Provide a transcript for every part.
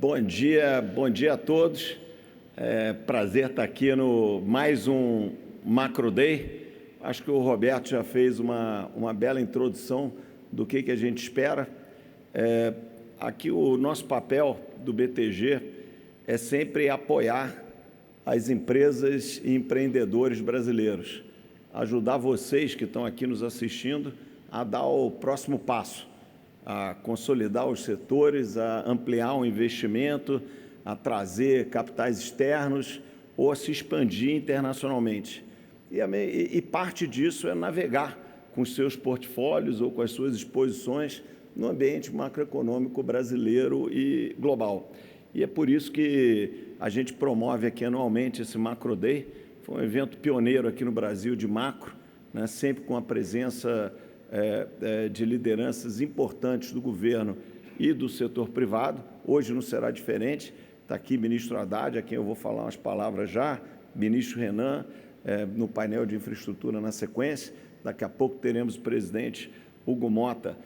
Bom dia a todos. Prazer estar aqui no mais um Macro Day. Acho que o Roberto já fez uma bela introdução do que a gente espera. Aqui o nosso papel do BTG é sempre apoiar as empresas e empreendedores brasileiros, ajudar vocês que estão aqui nos assistindo a dar o próximo passo, a consolidar os setores, a ampliar o investimento, a trazer capitais externos ou a se expandir internacionalmente. E parte disso é navegar com os seus portfólios ou com as suas exposições no ambiente macroeconômico brasileiro e global. E é por isso que a gente promove aqui anualmente esse Macro Day. Foi um evento pioneiro aqui no Brasil de macro, né, sempre com a presença de lideranças importantes do governo e do setor privado. Hoje não será diferente. Está aqui o ministro Haddad, a quem eu vou falar umas palavras já, ministro Renan, no painel de infraestrutura na sequência. Daqui a pouco teremos o presidente Hugo Motta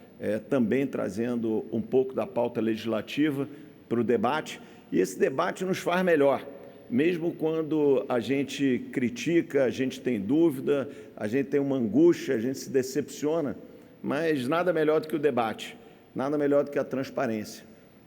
também trazendo um pouco da pauta legislativa para o debate. E esse debate nos faz melhor. Mesmo quando a gente critica, a gente tem dúvida, a gente tem uma angústia, a gente se decepciona, mas nada melhor do que o debate, nada melhor do que a transparência.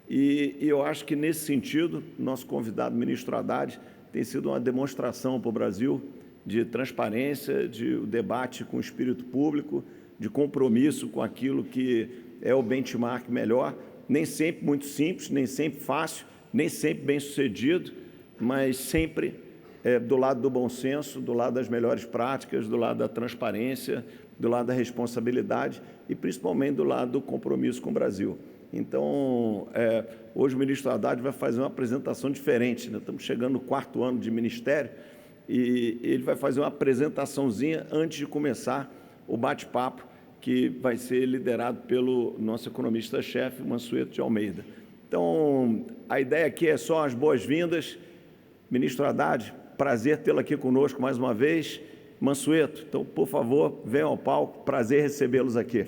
E eu acho que, nesse sentido, nosso convidado, ministro Haddad, tem sido uma demonstração para o Brasil de transparência, de debate com o espírito público, de compromisso com aquilo que é o benchmark melhor, nem sempre muito simples, nem sempre fácil, nem sempre bem sucedido, mas sempre do lado do bom senso, do lado das melhores práticas, do lado da transparência, do lado da responsabilidade e, principalmente, do lado do compromisso com o Brasil. Então, hoje o ministro Haddad vai fazer uma apresentação diferente, né? Estamos chegando no 4º ano de ministério e ele vai fazer uma apresentaçãozinha antes de começar o bate-papo, que vai ser liderado pelo nosso economista-chefe, Mansueto de Almeida. Então, a ideia aqui é só as boas-vindas. Ministro Haddad, prazer tê-lo aqui conosco mais uma vez. Mansueto, então, por favor, venham ao palco. Prazer recebê-los aqui.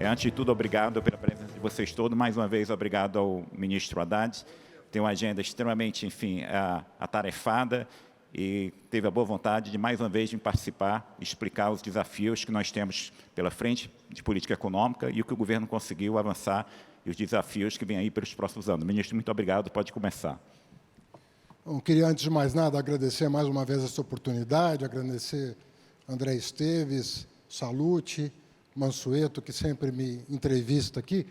Antes de tudo, obrigado pela presença de vocês todos. Mais uma vez, obrigado ao ministro Haddad. Tem uma agenda extremamente, enfim, atarefada e teve a boa vontade de, mais uma vez, de participar e explicar os desafios que nós temos pela frente de política econômica e o que o governo conseguiu avançar e os desafios que vêm aí pelos próximos anos. Ministro, muito obrigado. Pode começar. Bom, queria, antes de mais nada, agradecer mais uma vez essa oportunidade, agradecer André Esteves, Salute, Mansueto, que sempre me entrevista aqui.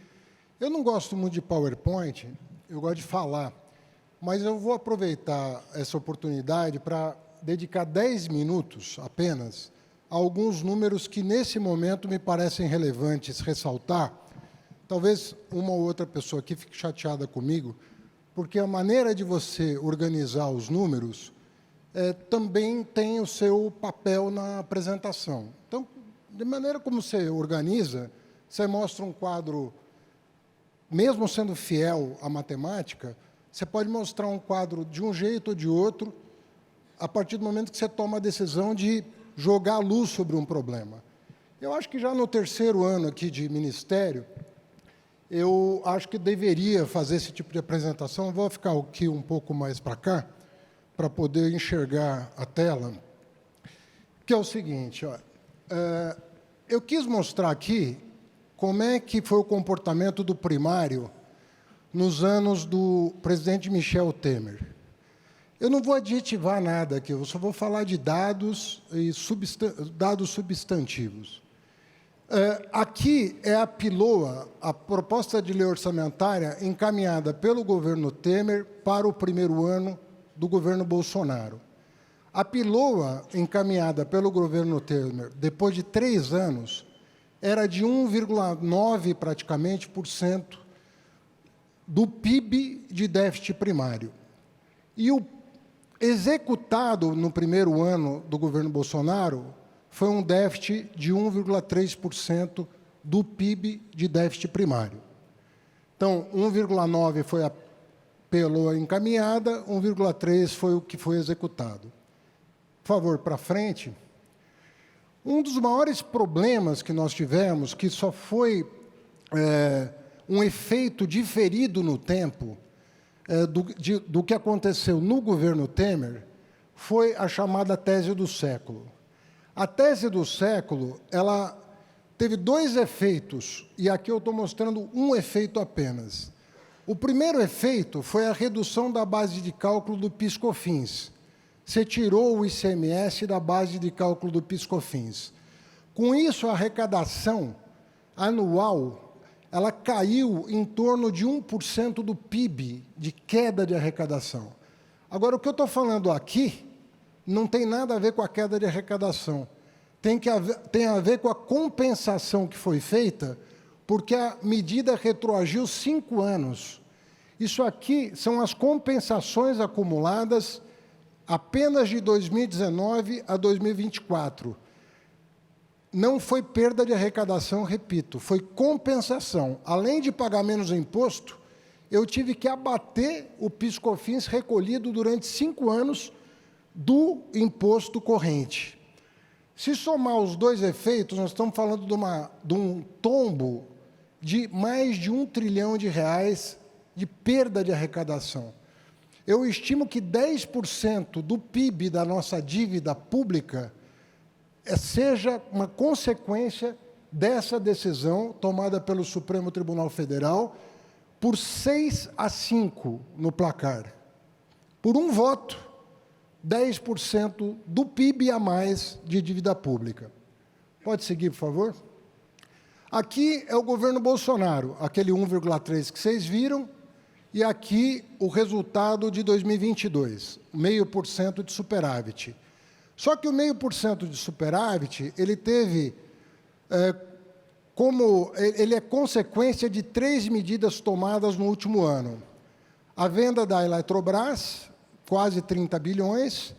Eu não gosto muito de PowerPoint, eu gosto de falar, mas eu vou aproveitar essa oportunidade para dedicar 10 minutos apenas a alguns números que, nesse momento, me parecem relevantes ressaltar. Talvez uma ou outra pessoa aqui fique chateada comigo, porque a maneira de você organizar os números também tem o seu papel na apresentação. Então, de maneira como você organiza, você mostra um quadro, mesmo sendo fiel à matemática, você pode mostrar um quadro de um jeito ou de outro, a partir do momento que você toma a decisão de jogar a luz sobre um problema. Eu acho que já no 3º ano aqui de ministério, eu acho que deveria fazer esse tipo de apresentação. Vou ficar aqui um pouco mais para cá, para poder enxergar a tela, que é o seguinte, ó, eu quis mostrar aqui como é que foi o comportamento do primário nos anos do presidente Michel Temer. Eu não vou adjetivar nada aqui, eu só vou falar de dados e dados substantivos. Aqui é a PILOA, a proposta de lei orçamentária encaminhada pelo governo Temer para o 1º ano do governo Bolsonaro. A PILOA, encaminhada pelo governo Temer, depois de 3 anos, era de 1,9% praticamente por cento do PIB de déficit primário. E o executado no primeiro ano do governo Bolsonaro foi um déficit de 1,3% do PIB de déficit primário. Então, 1,9% foi a pela encaminhada, 1,3% foi o que foi executado. Por favor, para frente. Um dos maiores problemas que nós tivemos, que só foi um efeito diferido no tempo do que aconteceu no governo Temer, foi a chamada tese do século. A tese do século, ela teve dois efeitos, e aqui eu estou mostrando um efeito apenas. O primeiro efeito foi a redução da base de cálculo do PIS/COFINS. Você tirou o ICMS da base de cálculo do PIS/COFINS. Com isso, a arrecadação anual ela caiu em torno de 1% do PIB de queda de arrecadação. Agora, o que eu estou falando aqui não tem nada a ver com a queda de arrecadação. Tem a ver com a compensação que foi feita, porque a medida retroagiu 5 anos. Isso aqui são as compensações acumuladas apenas de 2019 a 2024. Não foi perda de arrecadação, repito, foi compensação. Além de pagar menos imposto, eu tive que abater o PIS/COFINS recolhido durante 5 anos do imposto corrente. Se somar os dois efeitos, nós estamos falando de um tombo de mais de R$1 trilhão de perda de arrecadação. Eu estimo que 10% do PIB da nossa dívida pública seja uma consequência dessa decisão tomada pelo Supremo Tribunal Federal por 6-5 no placar. Por um voto, 10% do PIB a mais de dívida pública. Pode seguir, por favor? Aqui é o governo Bolsonaro, aquele 1,3% que vocês viram, e aqui o resultado de 2022, 0,5% de superávit. Só que o 0,5% de superávit, ele teve, ele é consequência de 3 medidas tomadas no último ano. A venda da Eletrobras, quase 30 bilhões,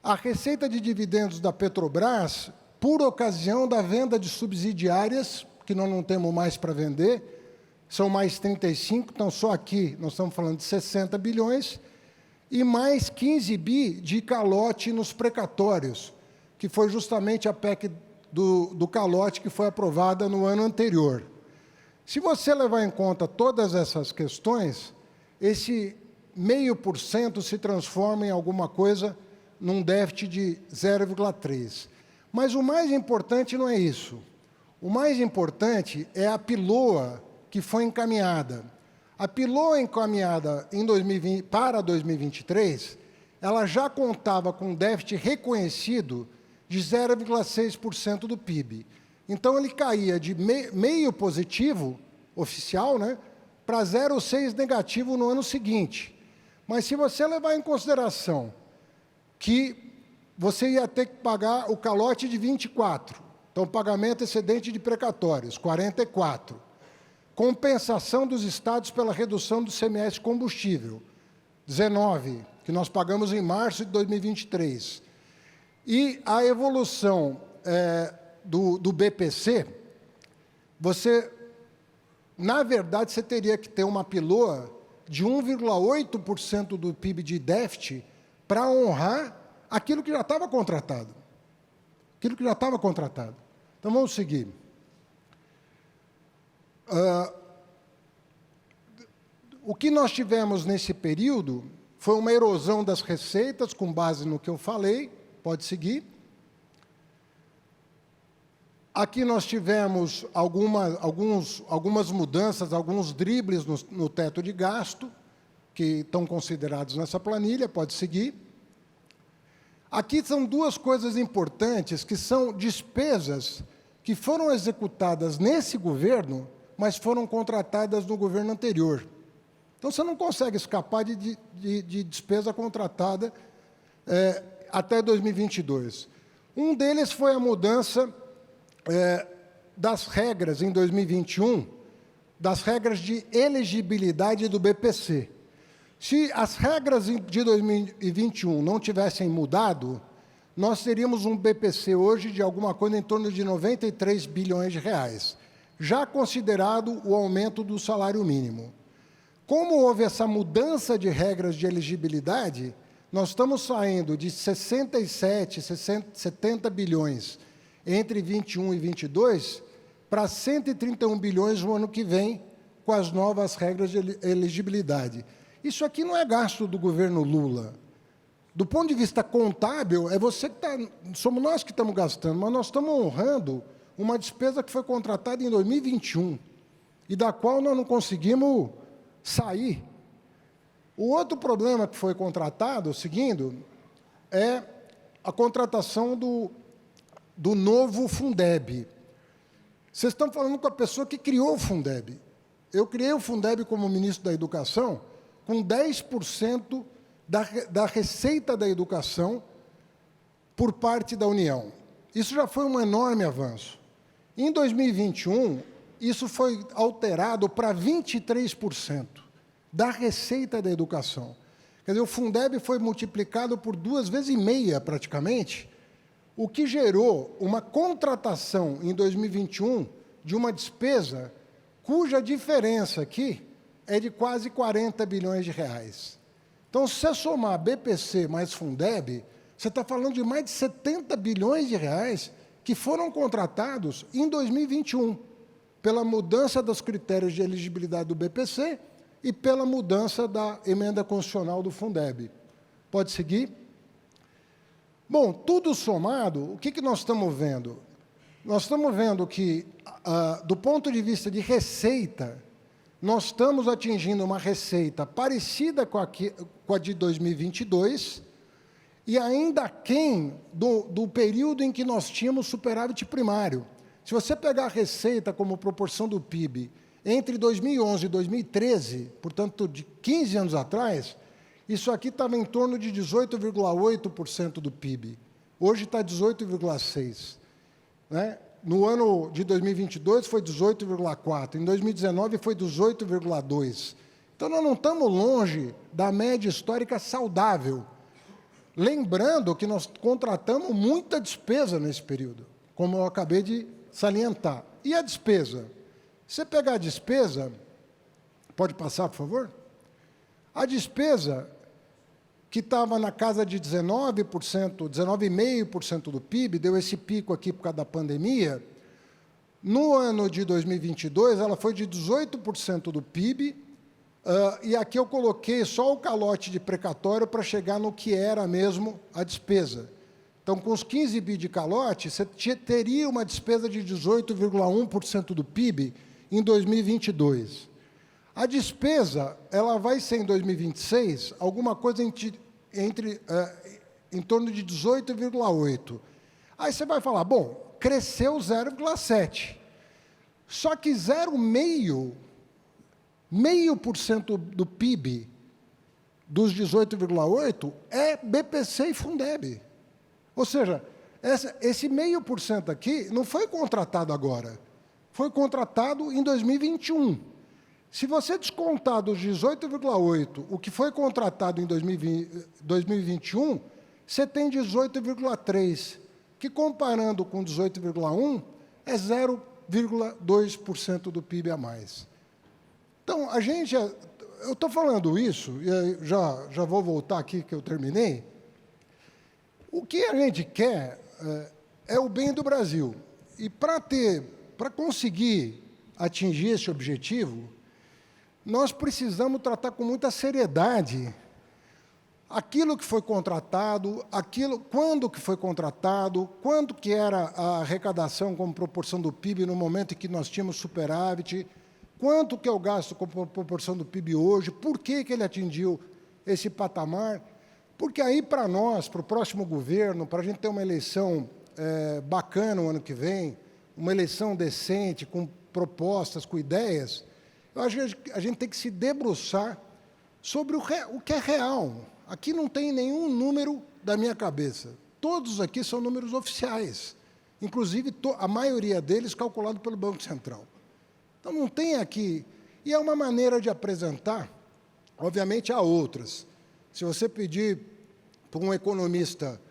a receita de dividendos da Petrobras, por ocasião da venda de subsidiárias, que nós não temos mais para vender, são mais 35, então só aqui nós estamos falando de 60 bilhões, e mais 15 bi de calote nos precatórios, que foi justamente a PEC do calote que foi aprovada no ano anterior. Se você levar em conta todas essas questões, esse 0,5% se transforma em alguma coisa, num déficit de 0,3%. Mas o mais importante não é isso. O mais importante é a piloa que foi encaminhada. A piloa encaminhada em 2020, para 2023, ela já contava com um déficit reconhecido de 0,6% do PIB. Então, ele caía de meio positivo, oficial, né, para 0,6 negativo no ano seguinte. Mas se você levar em consideração que você ia ter que pagar o calote de 24, então pagamento excedente de precatórios, 44, compensação dos estados pela redução do ICMS combustível, 19, que nós pagamos em março de 2023, e a evolução do BPC, na verdade, você teria que ter uma piloa de 1,8% do PIB de déficit para honrar aquilo que já estava contratado. Aquilo que já estava contratado. Então, vamos seguir. O que nós tivemos nesse período foi uma erosão das receitas, com base no que eu falei. Pode seguir. Aqui nós tivemos algumas mudanças, alguns dribles no teto de gasto, que estão considerados nessa planilha. Pode seguir. Aqui são duas coisas importantes, que são despesas que foram executadas nesse governo, mas foram contratadas no governo anterior. Então, você não consegue escapar de despesa contratada até 2022. Um deles foi a mudança das regras em 2021, das regras de elegibilidade do BPC. Se as regras de 2021 não tivessem mudado, nós teríamos um BPC hoje de alguma coisa em torno de 93 bilhões de reais, já considerado o aumento do salário mínimo. Como houve essa mudança de regras de elegibilidade, nós estamos saindo de 67, 70 bilhões entre 21 e 22 para 131 bilhões no ano que vem, com as novas regras de elegibilidade. Isso aqui não é gasto do governo Lula. Do ponto de vista contábil, somos nós que estamos gastando, mas nós estamos honrando uma despesa que foi contratada em 2021 e da qual nós não conseguimos sair. O outro problema que foi contratado, seguindo, é a contratação do novo Fundeb. Vocês estão falando com a pessoa que criou o Fundeb. Eu criei o Fundeb como ministro da Educação com 10% da receita da educação por parte da União. Isso já foi um enorme avanço. Em 2021, isso foi alterado para 23% da receita da educação. Quer dizer, o Fundeb foi multiplicado por 2,5 vezes, praticamente, o que gerou uma contratação em 2021 de uma despesa cuja diferença aqui é de quase 40 bilhões de reais. Então, se você somar BPC mais Fundeb, você está falando de mais de 70 bilhões de reais que foram contratados em 2021, pela mudança dos critérios de elegibilidade do BPC e pela mudança da emenda constitucional do Fundeb. Pode seguir? Bom, tudo somado, o que nós estamos vendo? Nós estamos vendo que, do ponto de vista de receita, nós estamos atingindo uma receita parecida com a de 2022 e ainda aquém do período em que nós tínhamos superávit primário. Se você pegar a receita como proporção do PIB entre 2011 e 2013, portanto, de 15 anos atrás, isso aqui estava em torno de 18,8% do PIB. Hoje está 18,6%. Né? No ano de 2022 foi 18,4%. Em 2019 foi 18,2%. Então, nós não estamos longe da média histórica saudável. Lembrando que nós contratamos muita despesa nesse período, como eu acabei de salientar. E a despesa? Se você pegar a despesa, pode passar, por favor? A despesa, que estava na casa de 19%, 19,5% do PIB, deu esse pico aqui por causa da pandemia, no ano de 2022, ela foi de 18% do PIB, e aqui eu coloquei só o calote de precatório para chegar no que era mesmo a despesa. Então, com os 15 bi de calote, você teria uma despesa de 18,1% do PIB em 2022. A despesa, ela vai ser em 2026 alguma coisa em torno de 18,8%. Aí você vai falar, bom, cresceu 0,7%. Só que 0,5% do PIB dos 18,8% é BPC e Fundeb. Ou seja, esse 0,5% aqui não foi contratado agora, foi contratado em 2021. Se você descontar dos 18,8% o que foi contratado em 2021, você tem 18,3%, que comparando com 18,1%, é 0,2% do PIB a mais. Então, eu estou falando isso, e já vou voltar aqui que eu terminei. O que a gente quer é o bem do Brasil. E para conseguir atingir esse objetivo, nós precisamos tratar com muita seriedade aquilo que foi contratado, quando que foi contratado, quanto que era a arrecadação como proporção do PIB no momento em que nós tínhamos superávit, quanto que é o gasto como proporção do PIB hoje, por que ele atingiu esse patamar, porque aí para nós, para o próximo governo, para a gente ter uma eleição bacana no ano que vem, uma eleição decente, com propostas, com ideias, eu acho que a gente tem que se debruçar sobre o que é real. Aqui não tem nenhum número da minha cabeça. Todos aqui são números oficiais. inclusive a maioria deles calculado pelo Banco Central. Então, não tem aqui... E é uma maneira de apresentar, obviamente, há outras. Se você pedir para um economista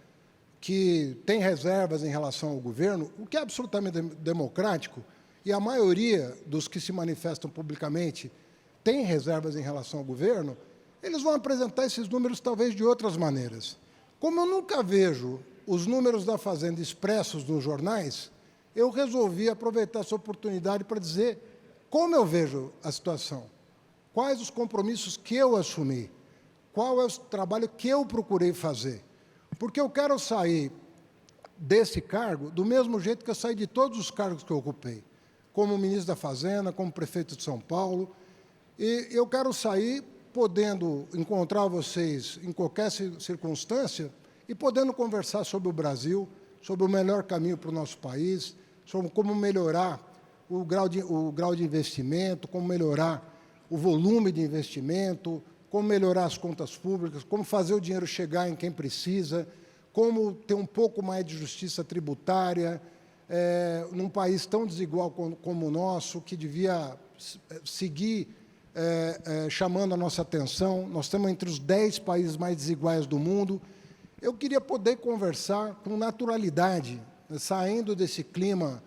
que tem reservas em relação ao governo, o que é absolutamente democrático, e a maioria dos que se manifestam publicamente tem reservas em relação ao governo, eles vão apresentar esses números talvez de outras maneiras. Como eu nunca vejo os números da Fazenda expressos nos jornais, eu resolvi aproveitar essa oportunidade para dizer como eu vejo a situação, quais os compromissos que eu assumi, qual é o trabalho que eu procurei fazer. Porque eu quero sair desse cargo do mesmo jeito que eu saí de todos os cargos que eu ocupei, como ministro da Fazenda, como prefeito de São Paulo, e eu quero sair podendo encontrar vocês em qualquer circunstância e podendo conversar sobre o Brasil, sobre o melhor caminho para o nosso país, sobre como melhorar o grau de investimento, como melhorar o volume de investimento, como melhorar as contas públicas, como fazer o dinheiro chegar em quem precisa, como ter um pouco mais de justiça tributária, num país tão desigual como o nosso, que devia seguir chamando a nossa atenção. Nós estamos entre os 10 países mais desiguais do mundo. Eu queria poder conversar com naturalidade, saindo desse clima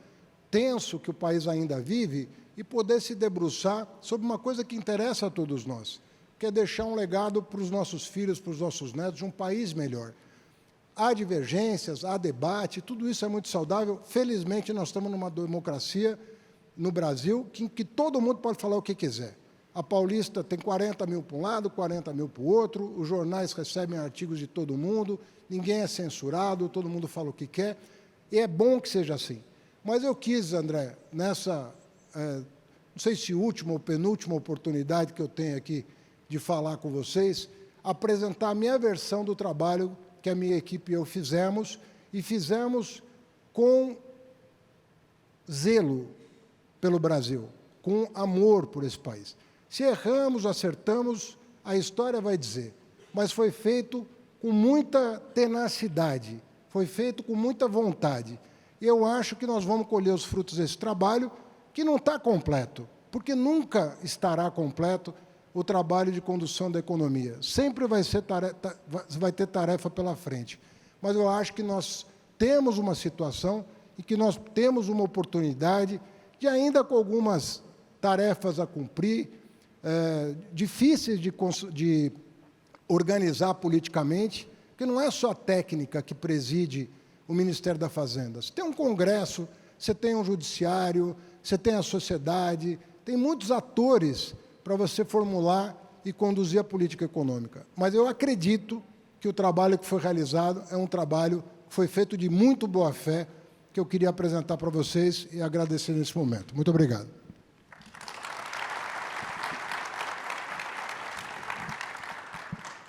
tenso que o país ainda vive, e poder se debruçar sobre uma coisa que interessa a todos nós, que é deixar um legado para os nossos filhos, para os nossos netos, de um país melhor. Há divergências, há debate, tudo isso é muito saudável. Felizmente, nós estamos numa democracia no Brasil que todo mundo pode falar o que quiser. A Paulista tem 40 mil para um lado, 40 mil para o outro, os jornais recebem artigos de todo mundo, ninguém é censurado, todo mundo fala o que quer, e é bom que seja assim. Mas eu quis, André, nessa, não sei se última ou penúltima oportunidade que eu tenho aqui de falar com vocês, apresentar a minha versão do trabalho que a minha equipe e eu fizemos, e fizemos com zelo pelo Brasil, com amor por esse país. Se erramos, acertamos, a história vai dizer, mas foi feito com muita tenacidade, foi feito com muita vontade. Eu acho que nós vamos colher os frutos desse trabalho, que não está completo, porque nunca estará completo o trabalho de condução da economia. Sempre vai ter tarefa pela frente. Mas eu acho que nós temos uma situação e que nós temos uma oportunidade de, ainda com algumas tarefas a cumprir, difíceis de organizar politicamente, porque não é só a técnica que preside o Ministério da Fazenda. Você tem um Congresso, você tem um Judiciário, você tem a sociedade, tem muitos atores para você formular e conduzir a política econômica. Mas eu acredito que o trabalho que foi realizado é um trabalho que foi feito de muito boa fé, que eu queria apresentar para vocês e agradecer nesse momento. Muito obrigado.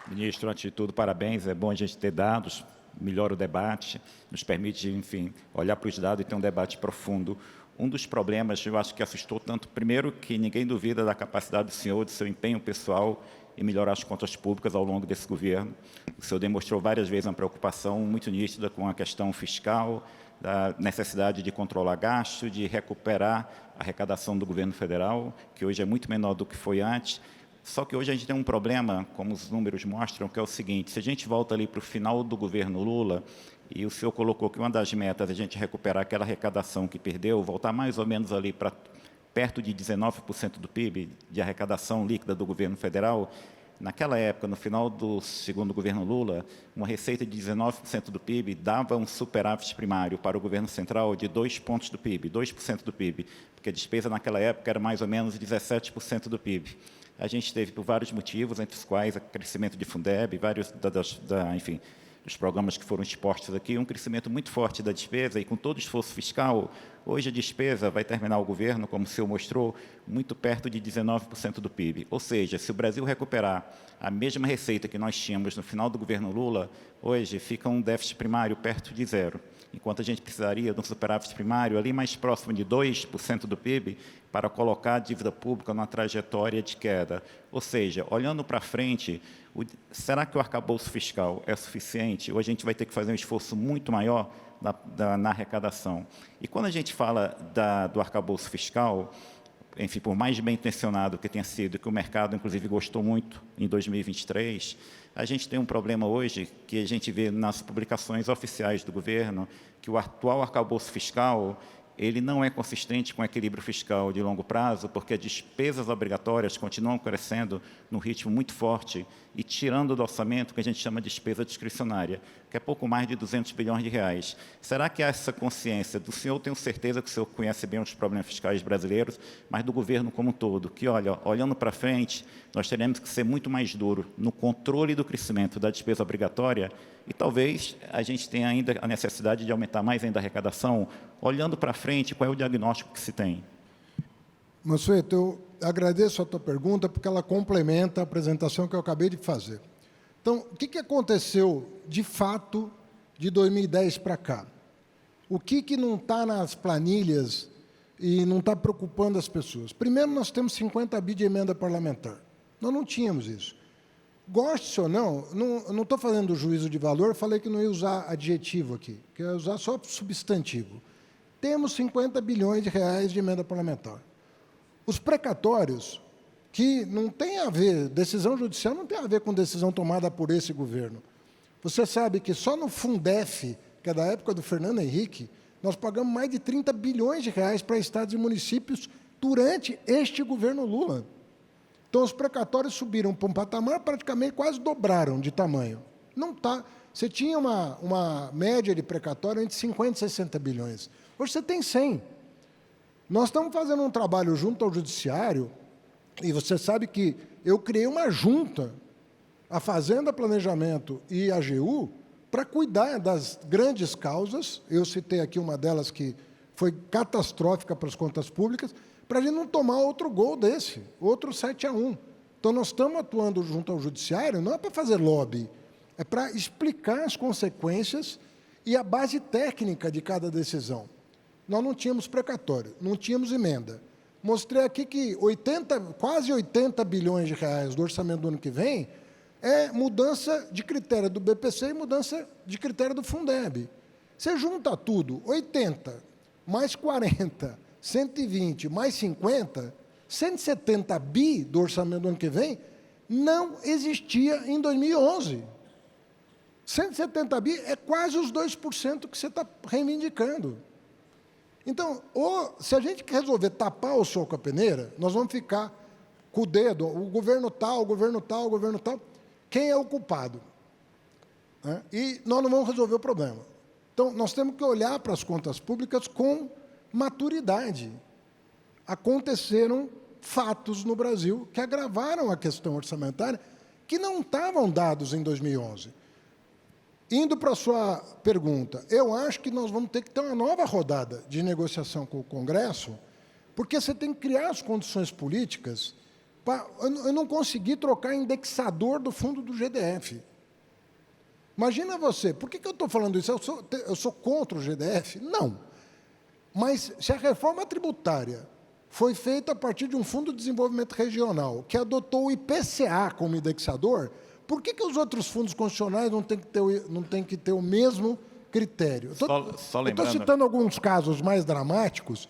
Ministro, antes de tudo, parabéns. É bom a gente ter dados, melhora o debate, nos permite, enfim, olhar para os dados e ter um debate profundo. Um dos problemas, eu acho que assustou tanto, primeiro, que ninguém duvida da capacidade do senhor, do seu empenho pessoal em melhorar as contas públicas ao longo desse governo. O senhor demonstrou várias vezes uma preocupação muito nítida com a questão fiscal, da necessidade de controlar gasto, de recuperar a arrecadação do governo federal, que hoje é muito menor do que foi antes. Só que hoje a gente tem um problema, como os números mostram, que é o seguinte: se a gente volta ali para o final do governo Lula, e o senhor colocou que uma das metas é a gente recuperar aquela arrecadação que perdeu, voltar mais ou menos ali para perto de 19% do PIB, de arrecadação líquida do governo federal, naquela época, no final do segundo governo Lula, uma receita de 19% do PIB dava um superávit primário para o governo central de 2 pontos do PIB, 2% do PIB, porque a despesa naquela época era mais ou menos 17% do PIB. A gente teve, por vários motivos, entre os quais o crescimento de Fundeb, vários enfim, dos programas que foram expostos aqui, um crescimento muito forte da despesa, e com todo o esforço fiscal, hoje a despesa vai terminar o governo, como o senhor mostrou, muito perto de 19% do PIB. Ou seja, se o Brasil recuperar a mesma receita que nós tínhamos no final do governo Lula, hoje fica um déficit primário perto de zero, enquanto a gente precisaria de um superávit primário ali mais próximo de 2% do PIB para colocar a dívida pública numa trajetória de queda. Ou seja, olhando para frente, será que o arcabouço fiscal é suficiente? Ou a gente vai ter que fazer um esforço muito maior na arrecadação. E quando a gente fala do arcabouço fiscal, enfim, por mais bem intencionado que tenha sido, que o mercado, inclusive, gostou muito em 2023, a gente tem um problema hoje que a gente vê nas publicações oficiais do governo, que o atual arcabouço fiscal ele não é consistente com o equilíbrio fiscal de longo prazo, porque as despesas obrigatórias continuam crescendo num ritmo muito forte e tirando do orçamento o que a gente chama de despesa discricionária, que é pouco mais de 200 bilhões de reais. Será que há essa consciência do senhor? Tenho certeza que o senhor conhece bem os problemas fiscais brasileiros, mas do governo como um todo, que, olha, olhando para frente, nós teremos que ser muito mais duro no controle do crescimento da despesa obrigatória e talvez a gente tenha ainda a necessidade de aumentar mais ainda a arrecadação, olhando para frente, qual é o diagnóstico que se tem? Mansueto, eu agradeço a tua pergunta, porque ela complementa a apresentação que eu acabei de fazer. Então, o que aconteceu, de fato, de 2010 para cá? O que não está nas planilhas e não está preocupando as pessoas? Primeiro, nós temos 50 bi de emenda parlamentar. Nós não tínhamos isso. Goste ou não, não estou fazendo juízo de valor, falei que não ia usar adjetivo aqui, que ia usar só substantivo. Temos 50 bilhões de reais de emenda parlamentar. Os precatórios, que não tem a ver, decisão judicial não tem a ver com decisão tomada por esse governo. Você sabe que só no Fundef, que é da época do Fernando Henrique, nós pagamos mais de 30 bilhões de reais para estados e municípios durante este governo Lula. Então, os precatórios subiram para um patamar, praticamente quase dobraram de tamanho. Não está. Você tinha uma média de precatório entre 50 e 60 bilhões. Hoje você tem 100. Nós estamos fazendo um trabalho junto ao Judiciário, e você sabe que eu criei uma junta, a Fazenda, Planejamento e a AGU, para cuidar das grandes causas. Eu citei aqui uma delas que foi catastrófica para as contas públicas, para a gente não tomar outro gol desse, outro 7-1. Então, nós estamos atuando junto ao Judiciário, não é para fazer lobby, é para explicar as consequências e a base técnica de cada decisão. Nós não tínhamos precatório, não tínhamos emenda. Mostrei aqui que quase 80 bilhões de reais do orçamento do ano que vem é mudança de critério do BPC e mudança de critério do Fundeb. Você junta tudo, 80 mais 40, 120 mais 50, 170 bi do orçamento do ano que vem, não existia em 2011. 170 bi é quase os 2% que você está reivindicando. Então, se a gente resolver tapar o sol com a peneira, nós vamos ficar com o dedo, o governo tal, o governo tal, o governo tal. Quem é o culpado? E nós não vamos resolver o problema. Então, nós temos que olhar para as contas públicas com maturidade. Aconteceram fatos no Brasil que agravaram a questão orçamentária que não estavam dados em 2011. Indo para a sua pergunta, eu acho que nós vamos ter que ter uma nova rodada de negociação com o Congresso, porque você tem que criar as condições políticas para... Eu não consegui trocar indexador do fundo do GDF. Imagina você, por que eu estou falando isso? Eu sou contra o GDF? Não. Mas se a reforma tributária foi feita a partir de um Fundo de Desenvolvimento Regional, que adotou o IPCA como indexador, por que os outros fundos constitucionais não têm que ter o mesmo critério? Estou citando alguns casos mais dramáticos.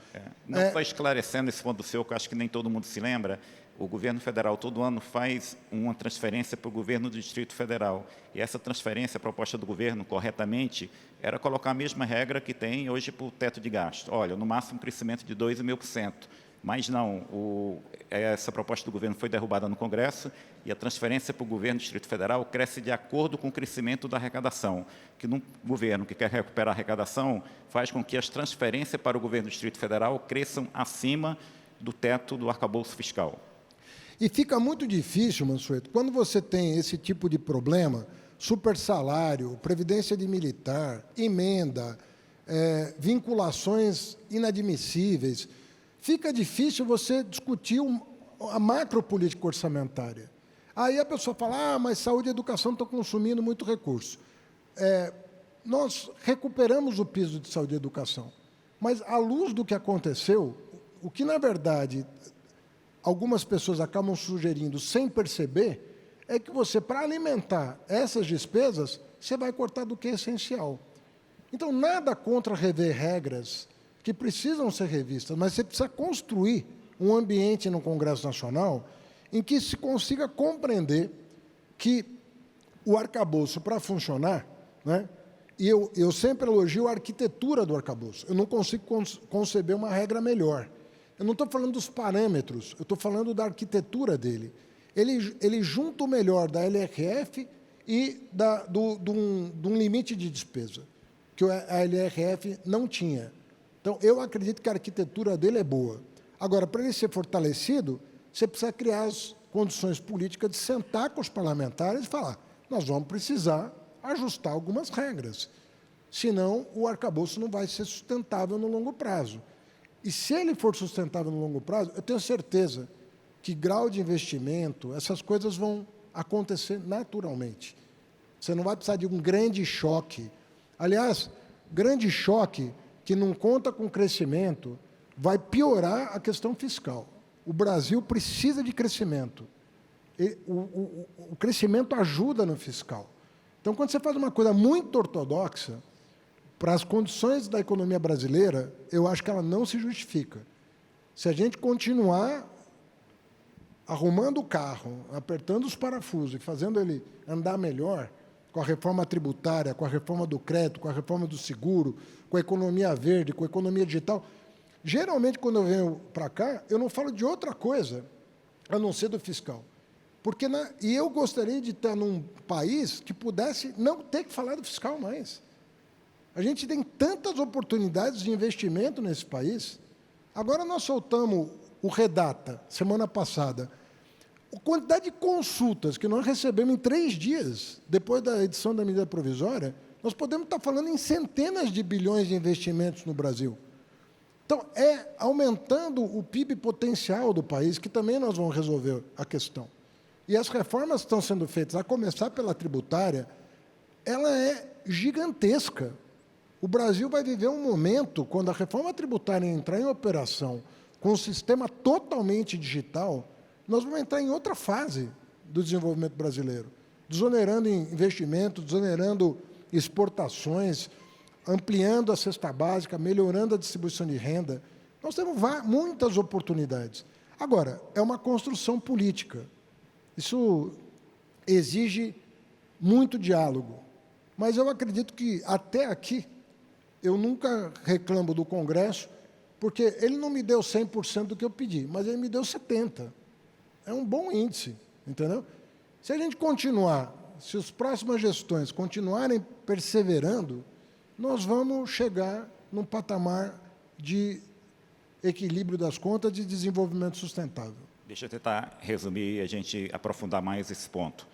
Só esclarecendo esse ponto seu, que eu acho que nem todo mundo se lembra, o governo federal todo ano faz uma transferência para o governo do Distrito Federal. E essa transferência, a proposta do governo, corretamente, era colocar a mesma regra que tem hoje para o teto de gasto. Olha, no máximo crescimento de 2,5%. Mas não, essa proposta do governo foi derrubada no Congresso e a transferência para o governo do Distrito Federal cresce de acordo com o crescimento da arrecadação, que num governo que quer recuperar a arrecadação faz com que as transferências para o governo do Distrito Federal cresçam acima do teto do arcabouço fiscal. E fica muito difícil, Mansueto, quando você tem esse tipo de problema, supersalário, previdência de militar, emenda, vinculações inadmissíveis, fica difícil você discutir a macropolítica orçamentária. Aí a pessoa fala, mas saúde e educação estão consumindo muito recurso. Nós recuperamos o piso de saúde e educação, mas, à luz do que aconteceu, o que, na verdade, algumas pessoas acabam sugerindo sem perceber, é que você, para alimentar essas despesas, você vai cortar do que é essencial. Então, nada contra rever regras que precisam ser revistas, mas você precisa construir um ambiente no Congresso Nacional em que se consiga compreender que o arcabouço, para funcionar, né, e eu sempre elogio a arquitetura do arcabouço, eu não consigo conceber uma regra melhor. Eu não estou falando dos parâmetros, eu estou falando da arquitetura dele. Ele junta o melhor da LRF e de um limite de despesa, que a LRF não tinha. Então, eu acredito que a arquitetura dele é boa. Agora, para ele ser fortalecido, você precisa criar as condições políticas de sentar com os parlamentares e falar: nós vamos precisar ajustar algumas regras, senão o arcabouço não vai ser sustentável no longo prazo. E se ele for sustentável no longo prazo, eu tenho certeza que grau de investimento, essas coisas vão acontecer naturalmente. Você não vai precisar de um grande choque. Aliás, grande choque que não conta com crescimento vai piorar a questão fiscal. O Brasil precisa de crescimento. O crescimento ajuda no fiscal. Então, quando você faz uma coisa muito ortodoxa, para as condições da economia brasileira, eu acho que ela não se justifica. Se a gente continuar arrumando o carro, apertando os parafusos e fazendo ele andar melhor, com a reforma tributária, com a reforma do crédito, com a reforma do seguro, com a economia verde, com a economia digital, geralmente, quando eu venho para cá, eu não falo de outra coisa, a não ser do fiscal. E eu gostaria de estar num país que pudesse não ter que falar do fiscal mais. A gente tem tantas oportunidades de investimento nesse país. Agora nós soltamos o Redata, semana passada. A quantidade de consultas que nós recebemos em 3 dias, depois da edição da medida provisória, nós podemos estar falando em centenas de bilhões de investimentos no Brasil. Então, é aumentando o PIB potencial do país que também nós vamos resolver a questão. E as reformas que estão sendo feitas, a começar pela tributária, ela é gigantesca. O Brasil vai viver um momento, quando a reforma tributária entrar em operação, com um sistema totalmente digital, nós vamos entrar em outra fase do desenvolvimento brasileiro, desonerando investimentos, desonerando exportações, ampliando a cesta básica, melhorando a distribuição de renda. Nós temos muitas oportunidades. Agora, é uma construção política. Isso exige muito diálogo. Mas eu acredito que, até aqui, eu nunca reclamo do Congresso, porque ele não me deu 100% do que eu pedi, mas ele me deu 70%. É um bom índice, entendeu? Se a gente continuar, se as próximas gestões continuarem perseverando, nós vamos chegar num patamar de equilíbrio das contas e de desenvolvimento sustentável. Deixa eu tentar resumir e a gente aprofundar mais esse ponto.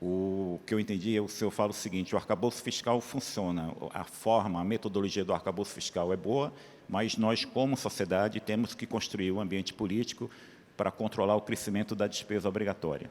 O que eu entendi é o senhor fala o seguinte: o arcabouço fiscal funciona, a forma, a metodologia do arcabouço fiscal é boa, mas nós, como sociedade, temos que construir um ambiente político para controlar o crescimento da despesa obrigatória.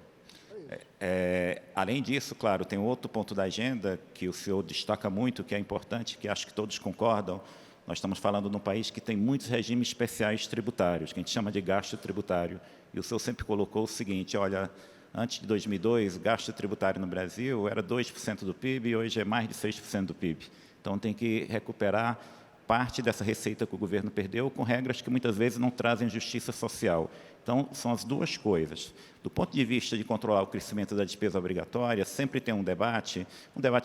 Além disso, claro, tem outro ponto da agenda que o senhor destaca muito, que é importante, que acho que todos concordam. Nós estamos falando de um país que tem muitos regimes especiais tributários, que a gente chama de gasto tributário. E o senhor sempre colocou o seguinte: olha, antes de 2002, o gasto tributário no Brasil era 2% do PIB e hoje é mais de 6% do PIB. Então, tem que recuperar parte dessa receita que o governo perdeu com regras que muitas vezes não trazem justiça social. Então, são as duas coisas. Do ponto de vista de controlar o crescimento da despesa obrigatória, sempre tem um debate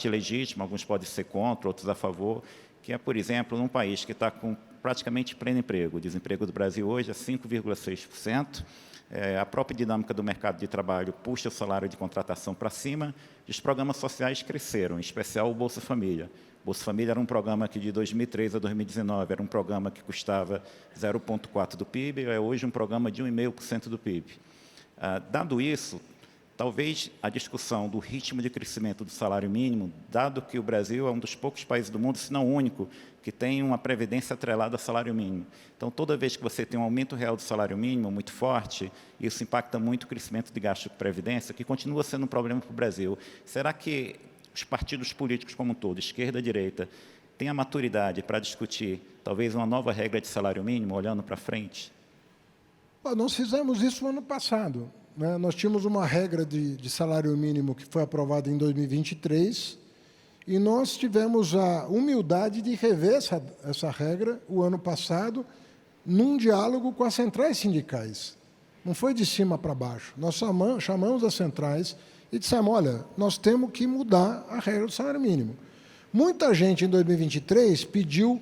legítimo, alguns podem ser contra, outros a favor, que é, por exemplo, num país que está com praticamente pleno emprego. O desemprego do Brasil hoje é 5,6%. A própria dinâmica do mercado de trabalho puxa o salário de contratação para cima e os programas sociais cresceram, em especial o Bolsa Família. O Bolsa Família era um programa que, de 2003 a 2019, era um programa que custava 0,4% do PIB, é hoje um programa de 1,5% do PIB. Dado isso, talvez a discussão do ritmo de crescimento do salário mínimo, dado que o Brasil é um dos poucos países do mundo, se não o único, que tem uma previdência atrelada ao salário mínimo. Então, toda vez que você tem um aumento real do salário mínimo muito forte, isso impacta muito o crescimento de gasto de previdência, que continua sendo um problema para o Brasil. Será que os partidos políticos como um todo, esquerda e direita, têm a maturidade para discutir talvez uma nova regra de salário mínimo, olhando para frente? Nós fizemos isso no ano passado. Nós tínhamos uma regra de salário mínimo que foi aprovada em 2023 E nós tivemos a humildade de rever essa regra o ano passado, num diálogo com as centrais sindicais. Não foi de cima para baixo. Nós chamamos as centrais e dissemos, olha, nós temos que mudar a regra do salário mínimo. Muita gente, em 2023, pediu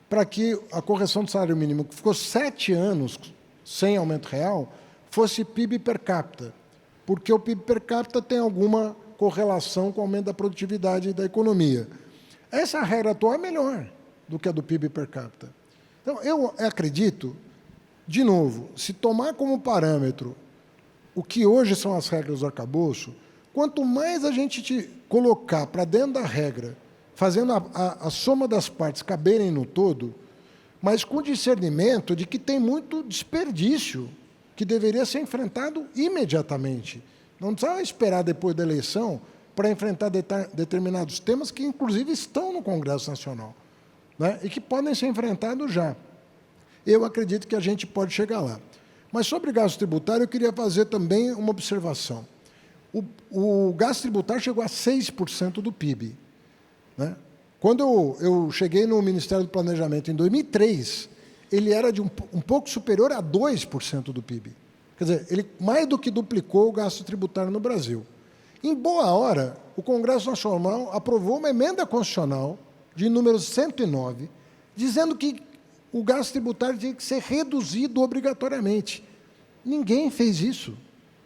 para que a correção do salário mínimo, que ficou 7 anos sem aumento real, fosse PIB per capita, porque o PIB per capita tem alguma correlação com o aumento da produtividade da economia. Essa regra atual é melhor do que a do PIB per capita. Então, eu acredito, de novo, se tomar como parâmetro o que hoje são as regras do arcabouço, quanto mais a gente colocar para dentro da regra, fazendo a soma das partes caberem no todo, mas com discernimento de que tem muito desperdício que deveria ser enfrentado imediatamente. Não precisa esperar depois da eleição para enfrentar determinados temas que, inclusive, estão no Congresso Nacional, né, e que podem ser enfrentados já. Eu acredito que a gente pode chegar lá. Mas sobre gasto tributário, eu queria fazer também uma observação. O gasto tributário chegou a 6% do PIB. Né? Quando eu cheguei no Ministério do Planejamento, em 2003, ele era de um pouco superior a 2% do PIB. Quer dizer, ele mais do que duplicou o gasto tributário no Brasil. Em boa hora, o Congresso Nacional aprovou uma emenda constitucional de número 109, dizendo que o gasto tributário tinha que ser reduzido obrigatoriamente. Ninguém fez isso.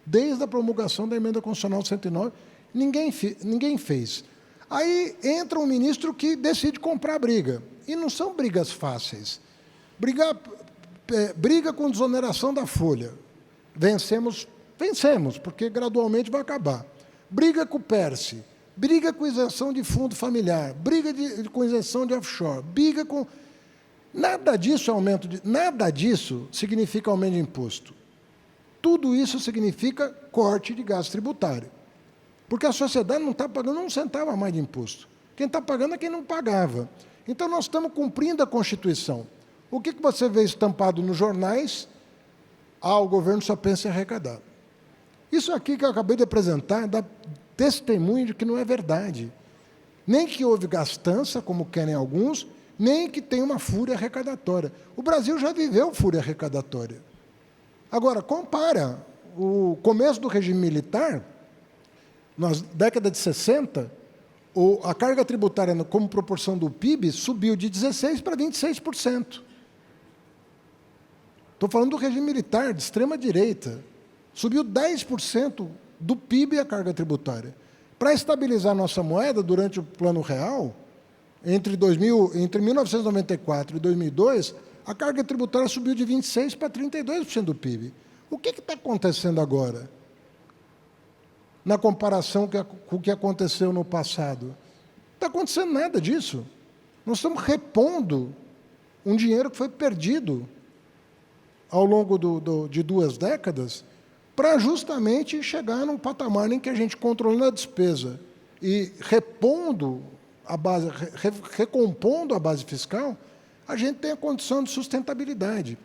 Desde a promulgação da emenda constitucional 109, ninguém fez. Aí entra um ministro que decide comprar briga. E não são brigas fáceis. Briga com desoneração da folha. Vencemos, porque gradualmente vai acabar. Briga com o PERSE, briga com isenção de fundo familiar, briga com isenção de offshore, briga com... Nada disso nada disso significa aumento de imposto. Tudo isso significa corte de gasto tributário. Porque a sociedade não está pagando um centavo a mais de imposto. Quem está pagando é quem não pagava. Então, nós estamos cumprindo a Constituição. O que você vê estampado nos jornais? O governo só pensa em arrecadar. Isso aqui que eu acabei de apresentar dá testemunho de que não é verdade. Nem que houve gastança, como querem alguns, nem que tem uma fúria arrecadatória. O Brasil já viveu fúria arrecadatória. Agora, compara o começo do regime militar, na década de 60, a carga tributária como proporção do PIB subiu de 16% para 26%. Estou falando do regime militar, de extrema-direita. Subiu 10% do PIB a carga tributária. Para estabilizar nossa moeda durante o Plano Real, entre 1994 e 2002, a carga tributária subiu de 26% para 32% do PIB. O que está acontecendo agora? Na comparação com o que aconteceu no passado. Não está acontecendo nada disso. Nós estamos repondo um dinheiro que foi perdido ao longo de 2 décadas para justamente chegar num patamar em que a gente, controlando a despesa e recompondo a base fiscal, a gente tem a condição de sustentabilidade.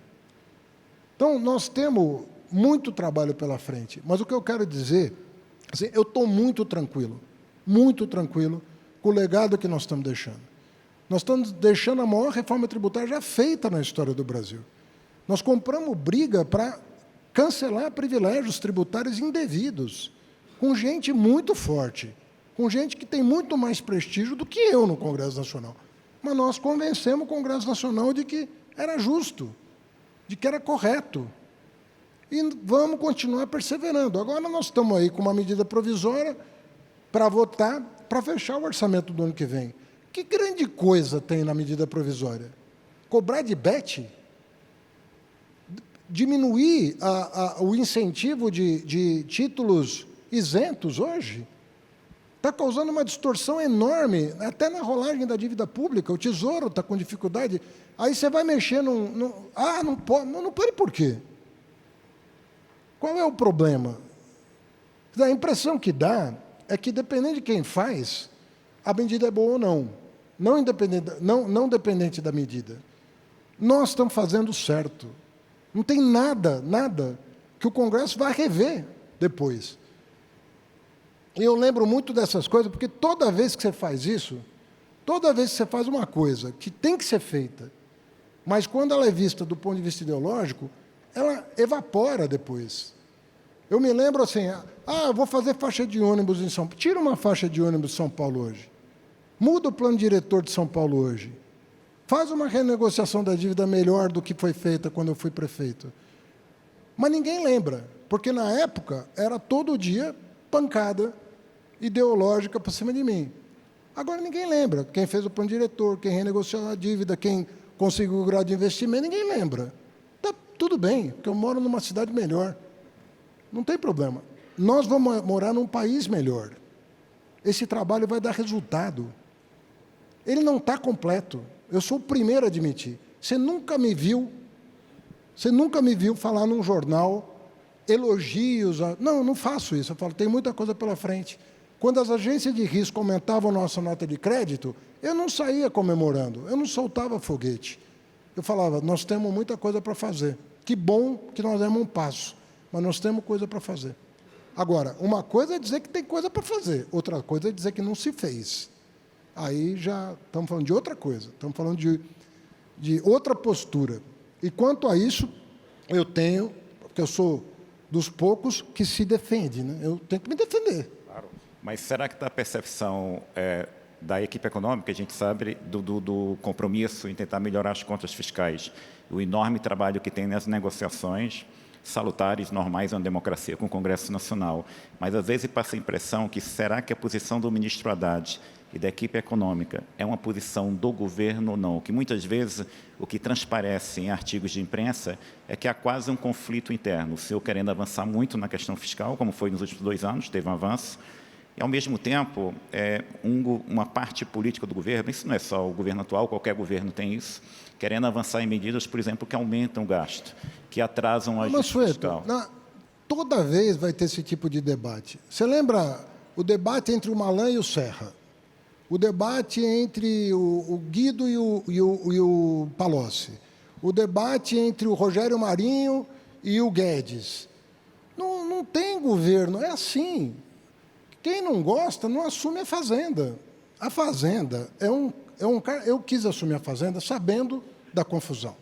Então, nós temos muito trabalho pela frente, mas o que eu quero dizer, assim, eu estou muito tranquilo com o legado que nós estamos deixando. Nós estamos deixando a maior reforma tributária já feita na história do Brasil. Nós compramos briga para cancelar privilégios tributários indevidos, com gente muito forte, com gente que tem muito mais prestígio do que eu no Congresso Nacional. Mas nós convencemos o Congresso Nacional de que era justo, de que era correto. E vamos continuar perseverando. Agora nós estamos aí com uma medida provisória para votar, para fechar o orçamento do ano que vem. Que grande coisa tem na medida provisória? Cobrar de BET? Diminuir o incentivo de títulos isentos hoje? Está causando uma distorção enorme, até na rolagem da dívida pública. O Tesouro está com dificuldade. Aí você vai mexer não pode. Não pode por quê? Qual é o problema? A impressão que dá é que, dependendo de quem faz, a medida é boa ou não. Não dependente da medida. Nós estamos fazendo certo. Não tem nada que o Congresso vai rever depois. E eu lembro muito dessas coisas, porque toda vez que você faz isso, toda vez que você faz uma coisa que tem que ser feita, mas quando ela é vista do ponto de vista ideológico, ela evapora depois. Eu me lembro assim, eu vou fazer faixa de ônibus em São Paulo. Tira uma faixa de ônibus em São Paulo hoje. Muda o plano diretor de São Paulo hoje. Faz uma renegociação da dívida melhor do que foi feita quando eu fui prefeito. Mas ninguém lembra, porque na época era todo dia pancada ideológica por cima de mim. Agora ninguém lembra. Quem fez o plano diretor, quem renegociou a dívida, quem conseguiu o grau de investimento, ninguém lembra. Tá tudo bem, porque eu moro numa cidade melhor. Não tem problema. Nós vamos morar num país melhor. Esse trabalho vai dar resultado. Ele não está completo. Eu sou o primeiro a admitir. Você nunca me viu falar num jornal elogios. Não, não faço isso. Eu falo, tem muita coisa pela frente. Quando as agências de risco aumentavam a nossa nota de crédito, eu não saía comemorando, eu não soltava foguete. Eu falava, nós temos muita coisa para fazer. Que bom que nós demos um passo, mas nós temos coisa para fazer. Agora, uma coisa é dizer que tem coisa para fazer, outra coisa é dizer que não se fez. Aí já estamos falando de outra coisa, estamos falando de outra postura. E quanto a isso, eu tenho, porque eu sou dos poucos que se defende, né? Eu tenho que me defender. Claro. Mas será que a percepção da equipe econômica, a gente sabe do compromisso em tentar melhorar as contas fiscais, o enorme trabalho que tem nas negociações salutares, normais em uma democracia com o Congresso Nacional, mas às vezes passa a impressão que será que a posição do ministro Haddad e da equipe econômica é uma posição do governo ou não? Que muitas vezes o que transparece em artigos de imprensa é que há quase um conflito interno, o senhor querendo avançar muito na questão fiscal, como foi nos últimos 2 anos, teve um avanço, e, ao mesmo tempo, uma parte política do governo, isso não é só o governo atual, qualquer governo tem isso, querendo avançar em medidas, por exemplo, que aumentam o gasto, que atrasam a ajuste fiscal. Toda vez vai ter esse tipo de debate. Você lembra o debate entre o Malan e o Serra? O debate entre o Guido e o Palocci? O debate entre o Rogério Marinho e o Guedes? Não tem governo, é assim. Quem não gosta não assume a Fazenda. A Fazenda é um cara... Eu quis assumir a Fazenda sabendo da confusão.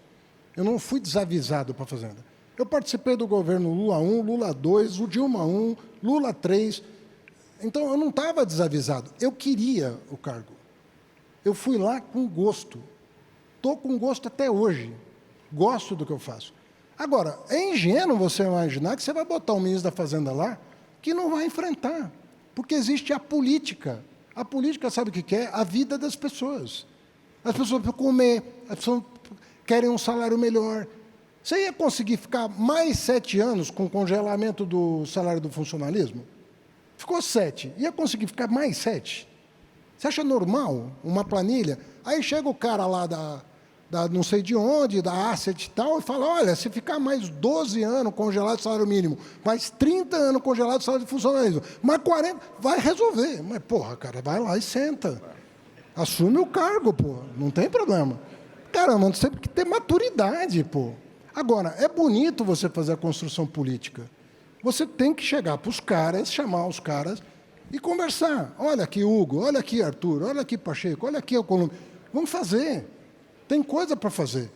Eu não fui desavisado para a Fazenda. Eu participei do governo Lula 1, Lula 2, o Dilma 1, Lula 3. Então, eu não estava desavisado. Eu queria o cargo. Eu fui lá com gosto. Estou com gosto até hoje. Gosto do que eu faço. Agora, é ingênuo você imaginar que você vai botar um ministro da Fazenda lá que não vai enfrentar. Porque existe a política. A política sabe o que quer? A vida das pessoas. As pessoas precisam comer, as pessoas querem um salário melhor. Você ia conseguir ficar mais 7 anos com o congelamento do salário do funcionalismo? Ficou 7. Ia conseguir ficar mais 7? Você acha normal uma planilha? Aí chega o cara lá da não sei de onde, da Asset e tal, e fala, olha, se ficar mais 12 anos congelado o salário mínimo, mais 30 anos congelado o salário de funcionalismo, mais 40, vai resolver. Mas, porra, cara, vai lá e senta. Assume o cargo, pô, não tem problema. Caramba, você tem que ter maturidade, pô. Agora, é bonito você fazer a construção política. Você tem que chegar para os caras, chamar os caras e conversar. Olha aqui, Hugo, olha aqui, Arthur, olha aqui, Pacheco, olha aqui, Alcolumbre. Vamos fazer. Tem coisa para fazer.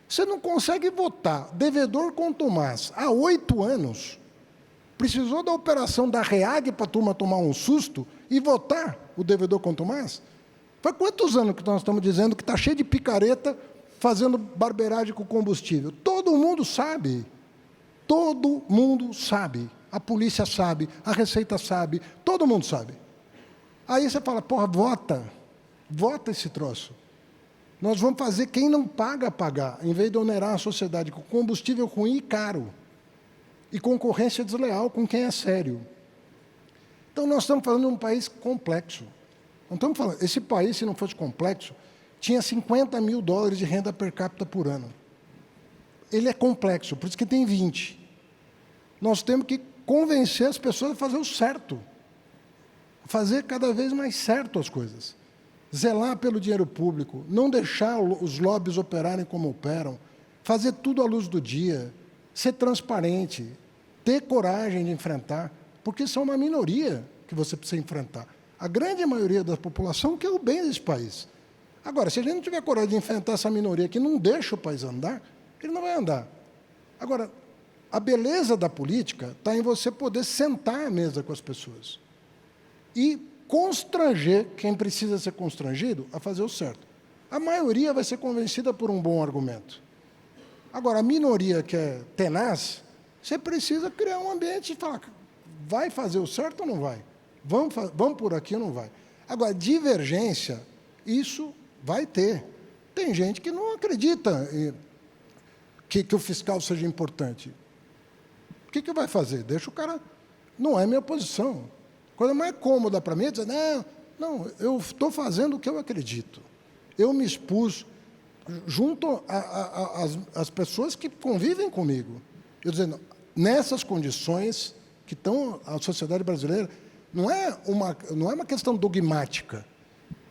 Você não consegue votar devedor contumaz há 8 anos. Precisou da operação da REAG para a turma tomar um susto e votar o devedor contumaz? Faz quantos anos que nós estamos dizendo que está cheio de picareta fazendo barbeiragem com combustível? Todo mundo sabe. Todo mundo sabe. A polícia sabe, a Receita sabe, todo mundo sabe. Aí você fala, porra, vota esse troço. Nós vamos fazer quem não paga pagar, em vez de onerar a sociedade com combustível ruim e caro. E concorrência desleal com quem é sério. Então, nós estamos falando de um país complexo. Não estamos falando, esse país, se não fosse complexo, tinha 50 mil dólares de renda per capita por ano. Ele é complexo, por isso que tem 20. Nós temos que convencer as pessoas a fazer o certo. Fazer cada vez mais certo as coisas. Zelar pelo dinheiro público, não deixar os lobbies operarem como operam, fazer tudo à luz do dia, ser transparente, ter coragem de enfrentar, porque são uma minoria que você precisa enfrentar. A grande maioria da população quer o bem desse país. Agora, se a gente não tiver coragem de enfrentar essa minoria que não deixa o país andar, ele não vai andar. Agora, a beleza da política está em você poder sentar à mesa com as pessoas e constranger quem precisa ser constrangido a fazer o certo. A maioria vai ser convencida por um bom argumento. Agora, a minoria que é tenaz, você precisa criar um ambiente e falar, vai fazer o certo ou não vai? Vamos por aqui ou não vai? Agora, divergência, isso vai ter. Tem gente que não acredita que o fiscal seja importante. O que vai fazer? Deixa o cara... Não é minha posição. A coisa mais cômoda para mim é dizer, não, eu estou fazendo o que eu acredito. Eu me expus junto às pessoas que convivem comigo. Eu dizendo, nessas condições que estão a sociedade brasileira, não é uma questão dogmática.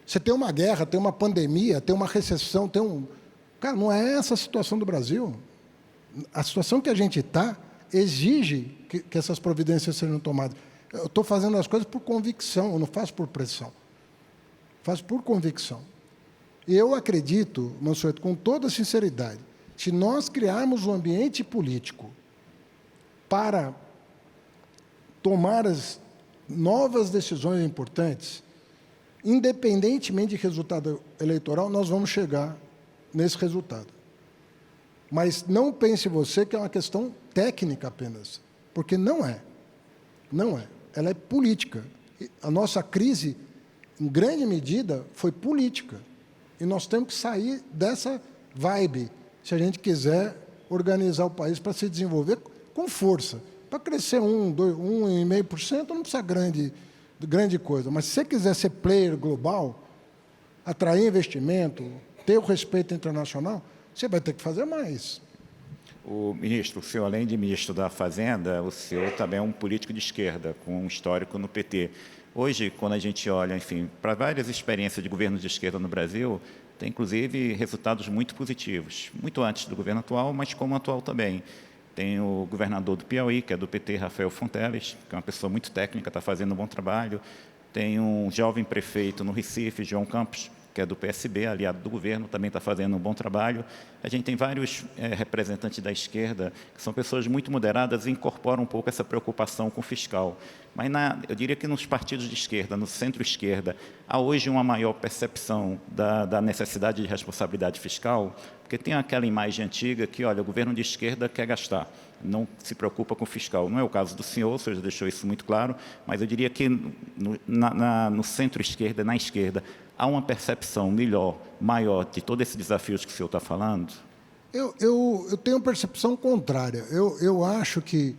Você tem uma guerra, tem uma pandemia, tem uma recessão, Cara, não é essa a situação do Brasil. A situação que a gente está exige que essas providências sejam tomadas. Eu estou fazendo as coisas por convicção, eu não faço por pressão. Faço por convicção. E eu acredito, Mansueto, com toda sinceridade, se nós criarmos um ambiente político para tomar as novas decisões importantes, independentemente de resultado eleitoral, nós vamos chegar nesse resultado. Mas não pense você que é uma questão técnica apenas, porque não é. Não é. Ela é política. A nossa crise, em grande medida, foi política. E nós temos que sair dessa vibe, se a gente quiser organizar o país para se desenvolver com força. Para crescer 1,5% não precisa grande coisa. Mas se você quiser ser player global, atrair investimento, ter o respeito internacional, você vai ter que fazer mais. O senhor, além de ministro da Fazenda, o senhor também é um político de esquerda, com um histórico no PT. Hoje, quando a gente olha, enfim, para várias experiências de governos de esquerda no Brasil, tem, inclusive, resultados muito positivos, muito antes do governo atual, mas como atual também. Tem o governador do Piauí, que é do PT, Rafael Fonteles, que é uma pessoa muito técnica, está fazendo um bom trabalho. Tem um jovem prefeito no Recife, João Campos, que é do PSB, aliado do governo, também está fazendo um bom trabalho. A gente tem vários representantes da esquerda, que são pessoas muito moderadas e incorporam um pouco essa preocupação com o fiscal. Mas eu diria que nos partidos de esquerda, no centro-esquerda, há hoje uma maior percepção da necessidade de responsabilidade fiscal, porque tem aquela imagem antiga que, olha, o governo de esquerda quer gastar, não se preocupa com o fiscal. Não é o caso do senhor já deixou isso muito claro, mas eu diria que no centro-esquerda, na esquerda, há uma percepção maior de todos esses desafios que o senhor está falando? Eu tenho percepção contrária. Eu acho que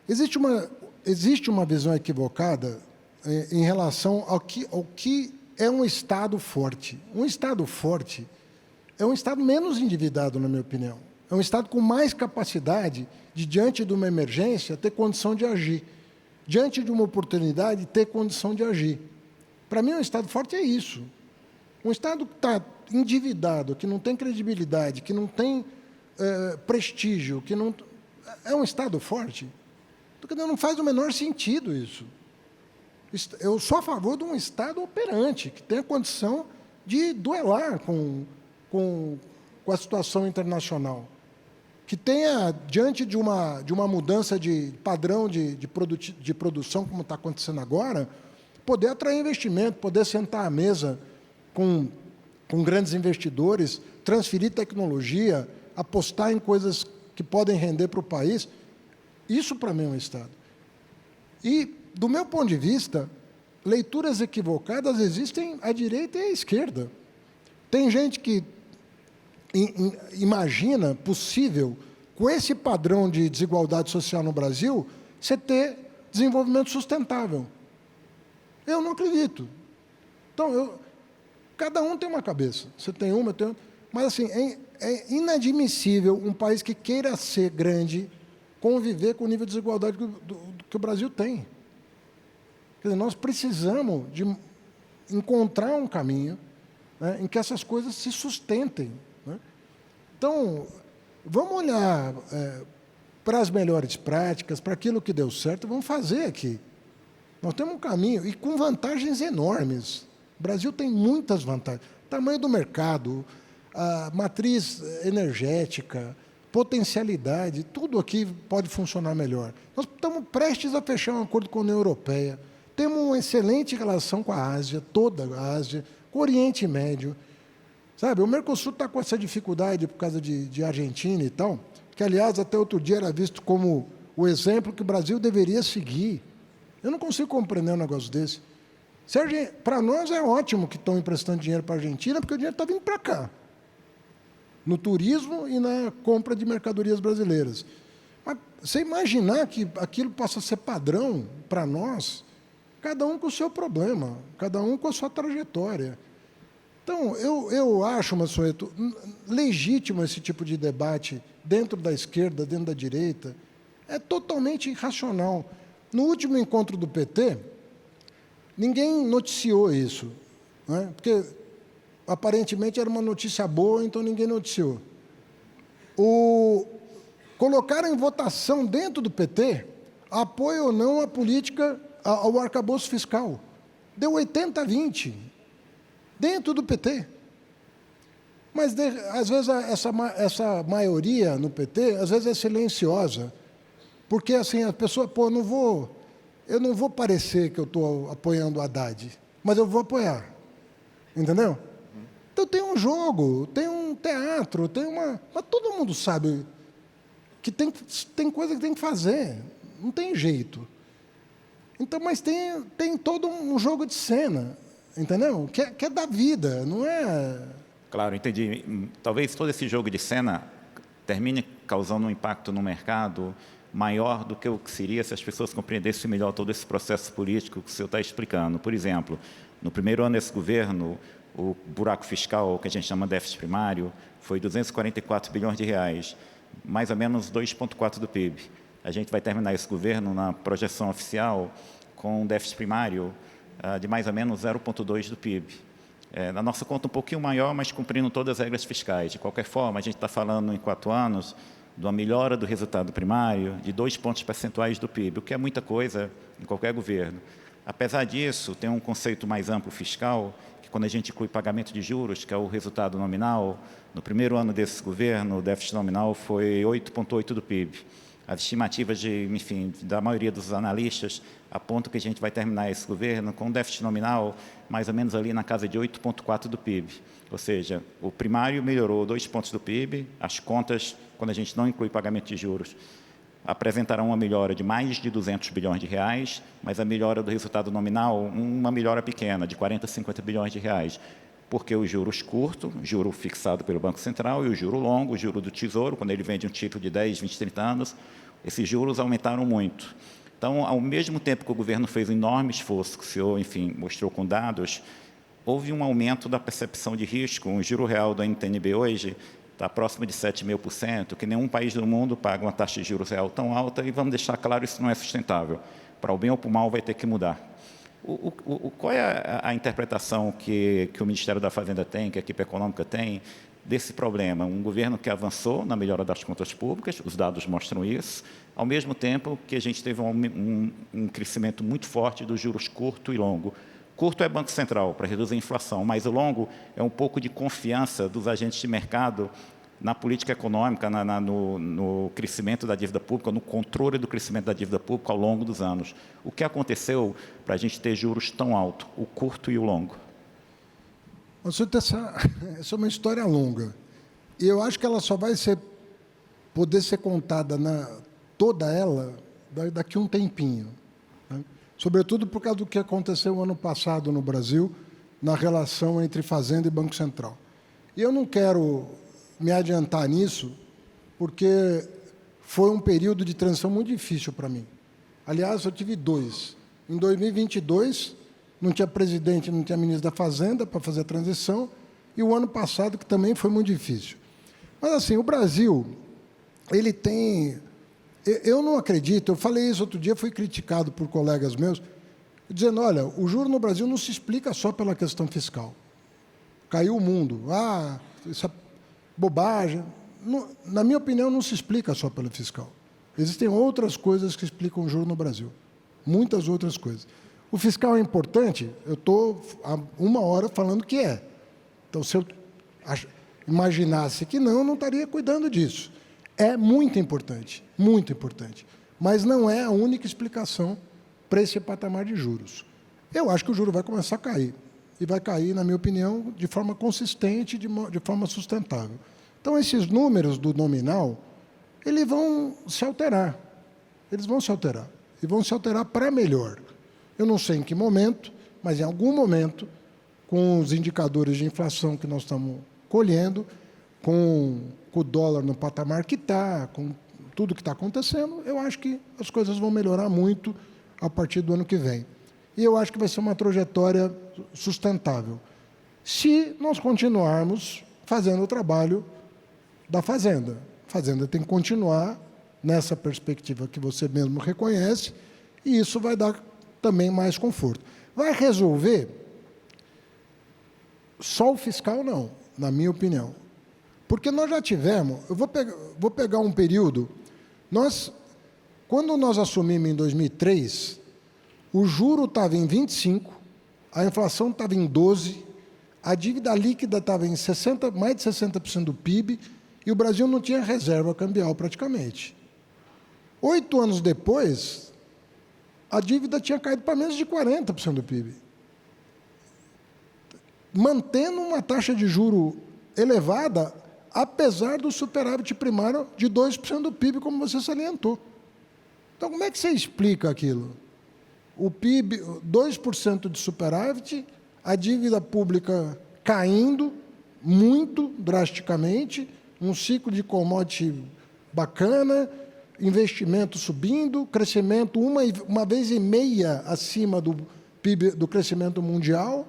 existe uma visão equivocada em relação ao que é um Estado forte. Um Estado forte é um Estado menos endividado, na minha opinião. É um Estado com mais capacidade de, diante de uma emergência, ter condição de agir. Diante de uma oportunidade, ter condição de agir. Para mim, um Estado forte é isso. Um Estado que está endividado, que não tem credibilidade, que não tem prestígio, que não... É um Estado forte? Porque não faz o menor sentido isso. Eu sou a favor de um Estado operante, que tenha condição de duelar com a situação internacional, que tenha, diante de uma mudança de padrão de produção, como está acontecendo agora, poder atrair investimento, poder sentar à mesa com grandes investidores, transferir tecnologia, apostar em coisas que podem render para o país. Isso, para mim, é um Estado. E, do meu ponto de vista, leituras equivocadas existem à direita e à esquerda. Tem gente que imagina possível, com esse padrão de desigualdade social no Brasil, você ter desenvolvimento sustentável. Eu não acredito. Então, cada um tem uma cabeça. Você tem uma, eu tenho outra. Mas, assim, é inadmissível um país que queira ser grande conviver com o nível de desigualdade que o Brasil tem. Quer dizer, nós precisamos de encontrar um caminho, né, em que essas coisas se sustentem. Né? Então, vamos olhar para as melhores práticas, para aquilo que deu certo, vamos fazer aqui. Nós temos um caminho, e com vantagens enormes. O Brasil tem muitas vantagens. Tamanho do mercado, a matriz energética, potencialidade, tudo aqui pode funcionar melhor. Nós estamos prestes a fechar um acordo com a União Europeia. Temos uma excelente relação com a Ásia, toda a Ásia, com o Oriente Médio. Sabe, o Mercosul está com essa dificuldade por causa de Argentina e tal, que, aliás, até outro dia era visto como o exemplo que o Brasil deveria seguir. Eu não consigo compreender um negócio desse. Para nós é ótimo que estão emprestando dinheiro para a Argentina, porque o dinheiro está vindo para cá, no turismo e na compra de mercadorias brasileiras. Mas você imaginar que aquilo possa ser padrão para nós, cada um com o seu problema, cada um com a sua trajetória. Então, eu acho, Mansueto, legítimo esse tipo de debate dentro da esquerda, dentro da direita. É totalmente irracional. No último encontro do PT, ninguém noticiou isso, né? Porque, aparentemente, era uma notícia boa, então ninguém noticiou. Colocaram em votação dentro do PT apoio ou não à política, ao arcabouço fiscal. Deu 80-20, dentro do PT. Mas, às vezes, essa maioria no PT, às vezes, é silenciosa. Porque, assim, a pessoa, eu não vou parecer que eu estou apoiando o Haddad, mas eu vou apoiar. Entendeu? Então, tem um jogo, tem um teatro, mas todo mundo sabe que tem coisa que tem que fazer. Não tem jeito. Então, mas tem todo um jogo de cena, entendeu? Que é da vida, não é... Claro, entendi. Talvez todo esse jogo de cena termine causando um impacto no mercado maior do que o que seria se as pessoas compreendessem melhor todo esse processo político que o senhor está explicando. Por exemplo, no primeiro ano desse governo, o buraco fiscal, que a gente chama de déficit primário, foi 244 bilhões de reais, mais ou menos 2,4% do PIB. A gente vai terminar esse governo, na projeção oficial, com um déficit primário de mais ou menos 0,2% do PIB. Na nossa conta, um pouquinho maior, mas cumprindo todas as regras fiscais. De qualquer forma, a gente está falando, em 4 anos, de uma melhora do resultado primário de 2 pontos percentuais do PIB, o que é muita coisa em qualquer governo. Apesar disso, tem um conceito mais amplo fiscal, que quando a gente inclui pagamento de juros, que é o resultado nominal, no primeiro ano desse governo, o déficit nominal foi 8,8% do PIB. As estimativas da maioria dos analistas apontam que a gente vai terminar esse governo com um déficit nominal mais ou menos ali na casa de 8,4% do PIB. Ou seja, o primário melhorou 2 pontos do PIB, as contas, quando a gente não inclui pagamento de juros, apresentarão uma melhora de mais de 200 bilhões de reais, mas a melhora do resultado nominal, uma melhora pequena, de 40 a 50 bilhões de reais. Porque os juros curtos, juro fixado pelo Banco Central, e o juro longo, o juro do Tesouro, quando ele vende um título de 10, 20, 30 anos, esses juros aumentaram muito. Então, ao mesmo tempo que o governo fez um enorme esforço, que o senhor, mostrou com dados, houve um aumento da percepção de risco. O juro real do NTN-B hoje está próximo de 7,5%, que nenhum país do mundo paga uma taxa de juros real tão alta, e vamos deixar claro, isso não é sustentável. Para o bem ou para o mal, vai ter que mudar. Qual é a interpretação que o Ministério da Fazenda tem, que a equipe econômica tem, desse problema? Um governo que avançou na melhora das contas públicas, os dados mostram isso, ao mesmo tempo que a gente teve um crescimento muito forte dos juros curto e longo. Curto é Banco Central, para reduzir a inflação, mas o longo é um pouco de confiança dos agentes de mercado na política econômica, no crescimento da dívida pública, no controle do crescimento da dívida pública ao longo dos anos. O que aconteceu para a gente ter juros tão altos, o curto e o longo? Essa é uma história longa. E eu acho que ela só vai poder ser contada, toda ela, daqui a um tempinho. Né? Sobretudo por causa do que aconteceu ano passado no Brasil, na relação entre Fazenda e Banco Central. E eu não quero me adiantar nisso, porque foi um período de transição muito difícil para mim. Aliás, eu tive 2. Em 2022, não tinha presidente, não tinha ministro da Fazenda para fazer a transição, e o ano passado, que também foi muito difícil. Mas, assim, o Brasil, ele tem... Eu não acredito, eu falei isso outro dia, fui criticado por colegas meus, dizendo, olha, o juro no Brasil não se explica só pela questão fiscal. Caiu o mundo. Isso é bobagem. Na minha opinião, não se explica só pelo fiscal. Existem outras coisas que explicam o juro no Brasil. Muitas outras coisas. O fiscal é importante? Eu estou há 1 hora falando que é. Então, se eu imaginasse que não estaria cuidando disso. É muito importante, mas não é a única explicação para esse patamar de juros. Eu acho que o juro vai começar a cair, e vai cair, na minha opinião, de forma consistente, de forma sustentável. Então, esses números do nominal, eles vão se alterar, e vão se alterar para melhor. Eu não sei em que momento, mas em algum momento, com os indicadores de inflação que nós estamos colhendo, com o dólar no patamar que está, com tudo que está acontecendo, eu acho que as coisas vão melhorar muito a partir do ano que vem. E eu acho que vai ser uma trajetória sustentável, se nós continuarmos fazendo o trabalho da Fazenda. A Fazenda tem que continuar nessa perspectiva que você mesmo reconhece, e isso vai dar também mais conforto. Vai resolver só o fiscal? Não, na minha opinião. Porque nós já tivemos, eu vou pegar um período, quando nós assumimos em 2003, o juro estava em 25%, a inflação estava em 12%, a dívida líquida estava em mais de 60% do PIB, e o Brasil não tinha reserva cambial praticamente. 8 anos depois, a dívida tinha caído para menos de 40% do PIB, mantendo uma taxa de juro elevada, apesar do superávit primário de 2% do PIB, como você salientou. Então, como é que você explica aquilo? O PIB, 2% de superávit, a dívida pública caindo muito drasticamente, um ciclo de commodity bacana, investimento subindo, crescimento 1,5 vezes acima do PIB, do crescimento mundial,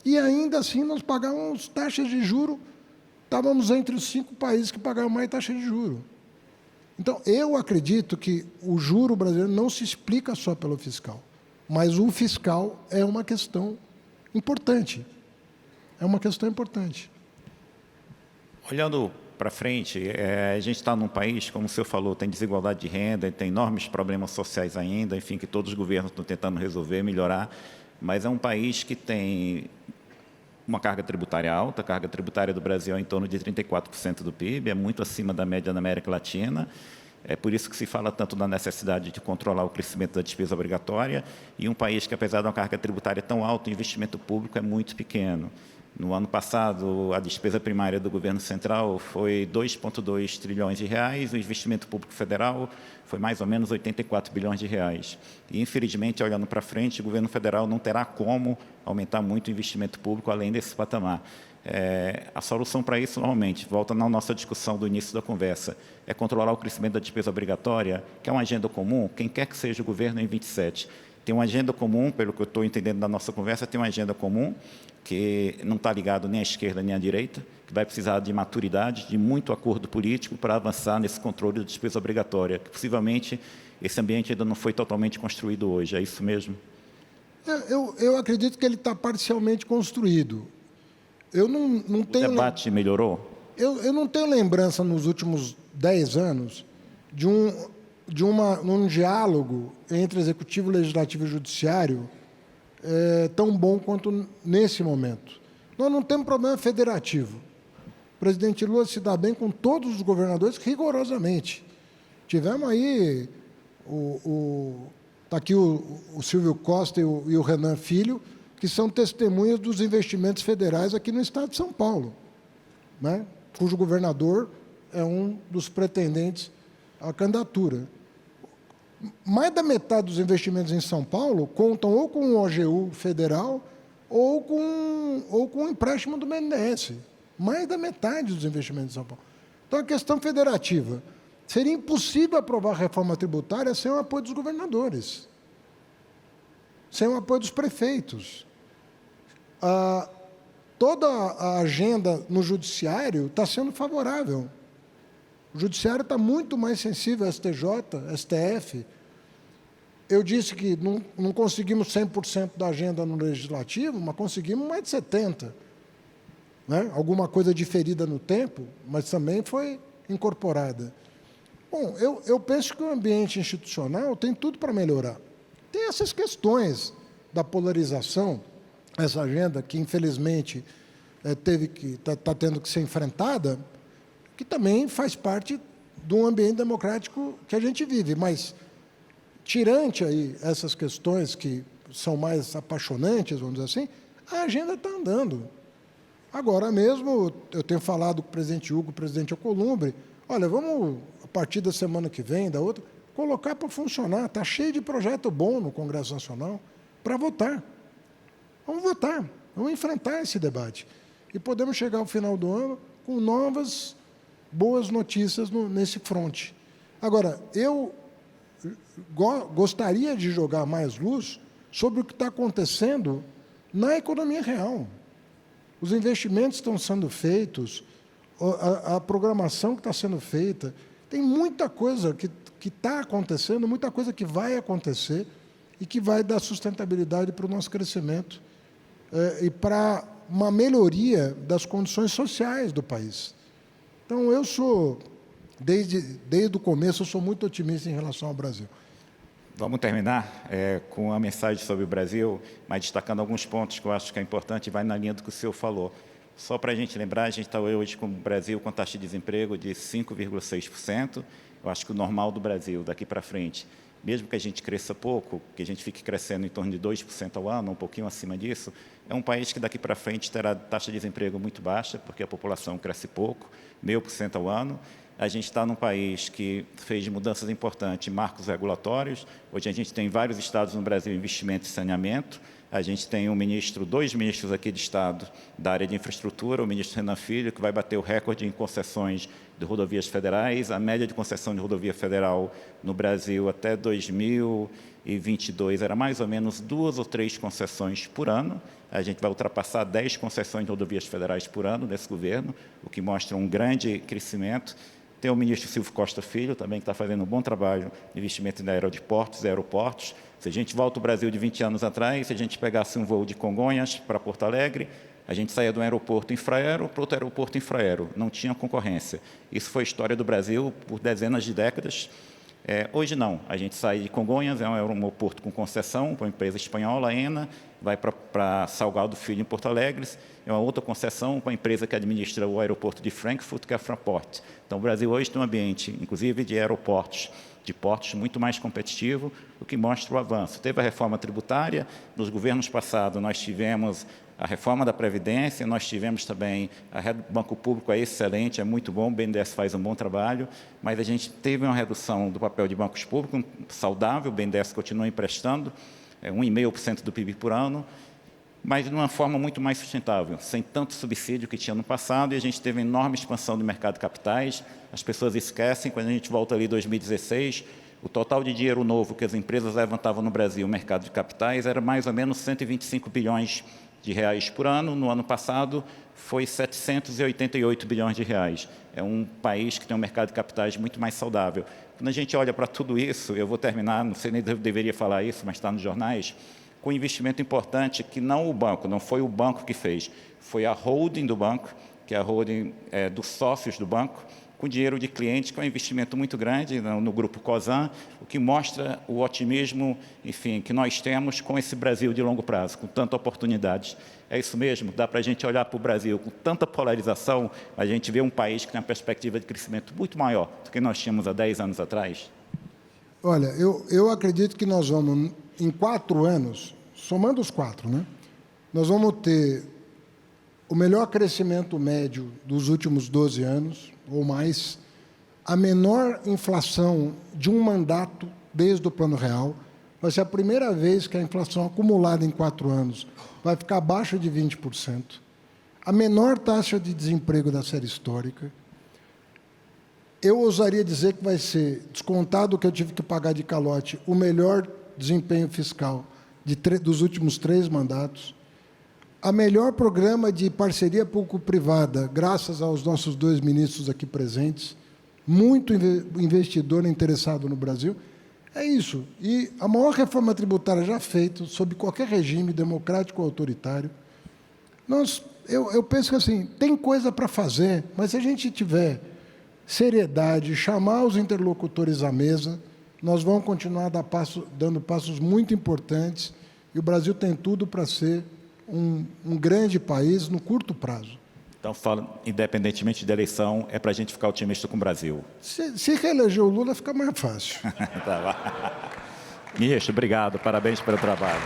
e ainda assim nós pagávamos taxas de juros. Estávamos entre os 5 países que pagavam mais taxa de juros. Então, eu acredito que o juro brasileiro não se explica só pelo fiscal, mas o fiscal é uma questão importante. Olhando para frente, a gente está num país, como o senhor falou, tem desigualdade de renda, tem enormes problemas sociais ainda, enfim, que todos os governos estão tentando resolver, melhorar, mas é um país que tem uma carga tributária alta. A carga tributária do Brasil é em torno de 34% do PIB, é muito acima da média da América Latina. É por isso que se fala tanto da necessidade de controlar o crescimento da despesa obrigatória, e um país que, apesar de uma carga tributária tão alta, o investimento público é muito pequeno. No ano passado, a despesa primária do governo central foi 2,2 trilhões de reais, o investimento público federal foi mais ou menos 84 bilhões de reais. E, infelizmente, olhando para frente, o governo federal não terá como aumentar muito o investimento público além desse patamar. A solução para isso, normalmente, volta na nossa discussão do início da conversa, é controlar o crescimento da despesa obrigatória, que é uma agenda comum, quem quer que seja o governo em 27. Tem uma agenda comum, pelo que eu estou entendendo da nossa conversa, tem uma agenda comum, que não está ligado nem à esquerda nem à direita, que vai precisar de maturidade, de muito acordo político para avançar nesse controle da despesa obrigatória, que possivelmente esse ambiente ainda não foi totalmente construído hoje. É isso mesmo? Eu acredito que ele está parcialmente construído. Eu não tenho... O debate melhorou? Eu não tenho lembrança, nos últimos 10 anos, de um diálogo entre Executivo, Legislativo e Judiciário tão bom quanto nesse momento. Nós não temos problema federativo. O presidente Lula se dá bem com todos os governadores rigorosamente. Tivemos aí, está aqui o Silvio Costa e o Renan Filho, que são testemunhas dos investimentos federais aqui no estado de São Paulo, né? Cujo governador é um dos pretendentes à candidatura. Mais da metade dos investimentos em São Paulo contam ou com o OGU federal ou com o empréstimo do BNDES. Mais da metade dos investimentos em São Paulo. Então, a questão federativa. Seria impossível aprovar a reforma tributária sem o apoio dos governadores, sem o apoio dos prefeitos. Toda a agenda no judiciário está sendo favorável. O judiciário está muito mais sensível, STJ, STF. Eu disse que não conseguimos 100% da agenda no legislativo, mas conseguimos mais de 70%. Né? Alguma coisa diferida no tempo, mas também foi incorporada. Bom, eu penso que o ambiente institucional tem tudo para melhorar. Tem essas questões da polarização, essa agenda que, infelizmente, está tendo que ser enfrentada, que também faz parte de um ambiente democrático que a gente vive. Mas, tirante aí essas questões que são mais apaixonantes, vamos dizer assim, a agenda está andando. Agora mesmo, eu tenho falado com o presidente Hugo, o presidente Alcolumbre, olha, vamos, a partir da semana que vem, da outra, colocar para funcionar. Está cheio de projeto bom no Congresso Nacional para votar. Vamos votar, vamos enfrentar esse debate. E podemos chegar ao final do ano com novas, boas notícias nesse fronte. Agora, eu gostaria de jogar mais luz sobre o que está acontecendo na economia real. Os investimentos estão sendo feitos, a programação que está sendo feita, tem muita coisa que está acontecendo, muita coisa que vai acontecer e que vai dar sustentabilidade para o nosso crescimento e para uma melhoria das condições sociais do país. Então, eu sou, desde o começo, eu sou muito otimista em relação ao Brasil. Vamos terminar com a mensagem sobre o Brasil, mas destacando alguns pontos que eu acho que é importante e vai na linha do que o senhor falou. Só para a gente lembrar, a gente está hoje com o Brasil com taxa de desemprego de 5,6%. Eu acho que o normal do Brasil, daqui para frente, mesmo que a gente cresça pouco, que a gente fique crescendo em torno de 2% ao ano, um pouquinho acima disso, é um país que daqui para frente terá taxa de desemprego muito baixa, porque a população cresce pouco, 0,5% ao ano. A gente está num país que fez mudanças importantes em marcos regulatórios. Hoje a gente tem vários estados no Brasil em investimento e saneamento. A gente tem dois ministros aqui de Estado da área de infraestrutura, o ministro Renan Filho, que vai bater o recorde em concessões de rodovias federais. A média de concessão de rodovia federal no Brasil até 2022 era mais ou menos 2 ou 3 concessões por ano. A gente vai ultrapassar 10 concessões de rodovias federais por ano nesse governo, o que mostra um grande crescimento. Tem o ministro Silvio Costa Filho, também, que está fazendo um bom trabalho de investimento em aeroportos e aeroportos. Se a gente volta ao Brasil de 20 anos atrás, se a gente pegasse um voo de Congonhas para Porto Alegre, a gente saía de um aeroporto Infraero para outro aeroporto Infraero, não tinha concorrência. Isso foi a história do Brasil por dezenas de décadas. Hoje não, a gente sai de Congonhas, é um aeroporto com concessão para uma empresa espanhola, a ENA, vai para Salgado Filho, em Porto Alegre, é uma outra concessão com a empresa que administra o aeroporto de Frankfurt, que é a Fraport. Então, o Brasil hoje tem um ambiente, inclusive, de aeroportos, de portos muito mais competitivo, o que mostra o avanço. Teve a reforma tributária, nos governos passados nós tivemos a reforma da Previdência, nós tivemos também o Banco Público, é excelente, é muito bom, o BNDES faz um bom trabalho, mas a gente teve uma redução do papel de bancos públicos, saudável, o BNDES continua emprestando, 1,5% do PIB por ano, mas de uma forma muito mais sustentável, sem tanto subsídio que tinha no passado, e a gente teve enorme expansão do mercado de capitais. As pessoas esquecem, quando a gente volta ali em 2016, o total de dinheiro novo que as empresas levantavam no Brasil, o mercado de capitais, era mais ou menos 125 bilhões de reais por ano. No ano passado, foi 788 bilhões de reais. É um país que tem um mercado de capitais muito mais saudável. Quando a gente olha para tudo isso, eu vou terminar, não sei nem se eu deveria falar isso, mas está nos jornais, com um investimento importante que não o banco, não foi o banco que fez, foi a holding do banco, que é a holding dos sócios do banco, com dinheiro de clientes, que é um investimento muito grande no grupo COSAN, o que mostra o otimismo, enfim, que nós temos com esse Brasil de longo prazo, com tanta oportunidade. É isso mesmo, dá para a gente olhar para o Brasil com tanta polarização, a gente vê um país que tem uma perspectiva de crescimento muito maior do que nós tínhamos há 10 anos atrás. Olha, eu acredito que nós vamos, em 4 anos, somando os 4, né, nós vamos ter o melhor crescimento médio dos últimos 12 anos, ou mais, a menor inflação de um mandato desde o Plano Real. Vai ser a primeira vez que a inflação acumulada em 4 anos vai ficar abaixo de 20%. A menor taxa de desemprego da série histórica. Eu ousaria dizer que vai ser, descontado o que eu tive que pagar de calote, o melhor desempenho fiscal dos últimos 3 mandatos. A melhor programa de parceria público-privada, graças aos nossos 2 ministros aqui presentes, muito investidor interessado no Brasil. É isso. E a maior reforma tributária já feita, sob qualquer regime democrático ou autoritário. Eu penso que, assim, tem coisa para fazer, mas se a gente tiver seriedade, chamar os interlocutores à mesa, nós vamos continuar dando passos muito importantes e o Brasil tem tudo para ser um grande país no curto prazo. Então, independentemente da eleição, é para a gente ficar otimista com o Brasil. Se reeleger o Lula, fica mais fácil. Tá bom. Ministro, obrigado. Parabéns pelo trabalho.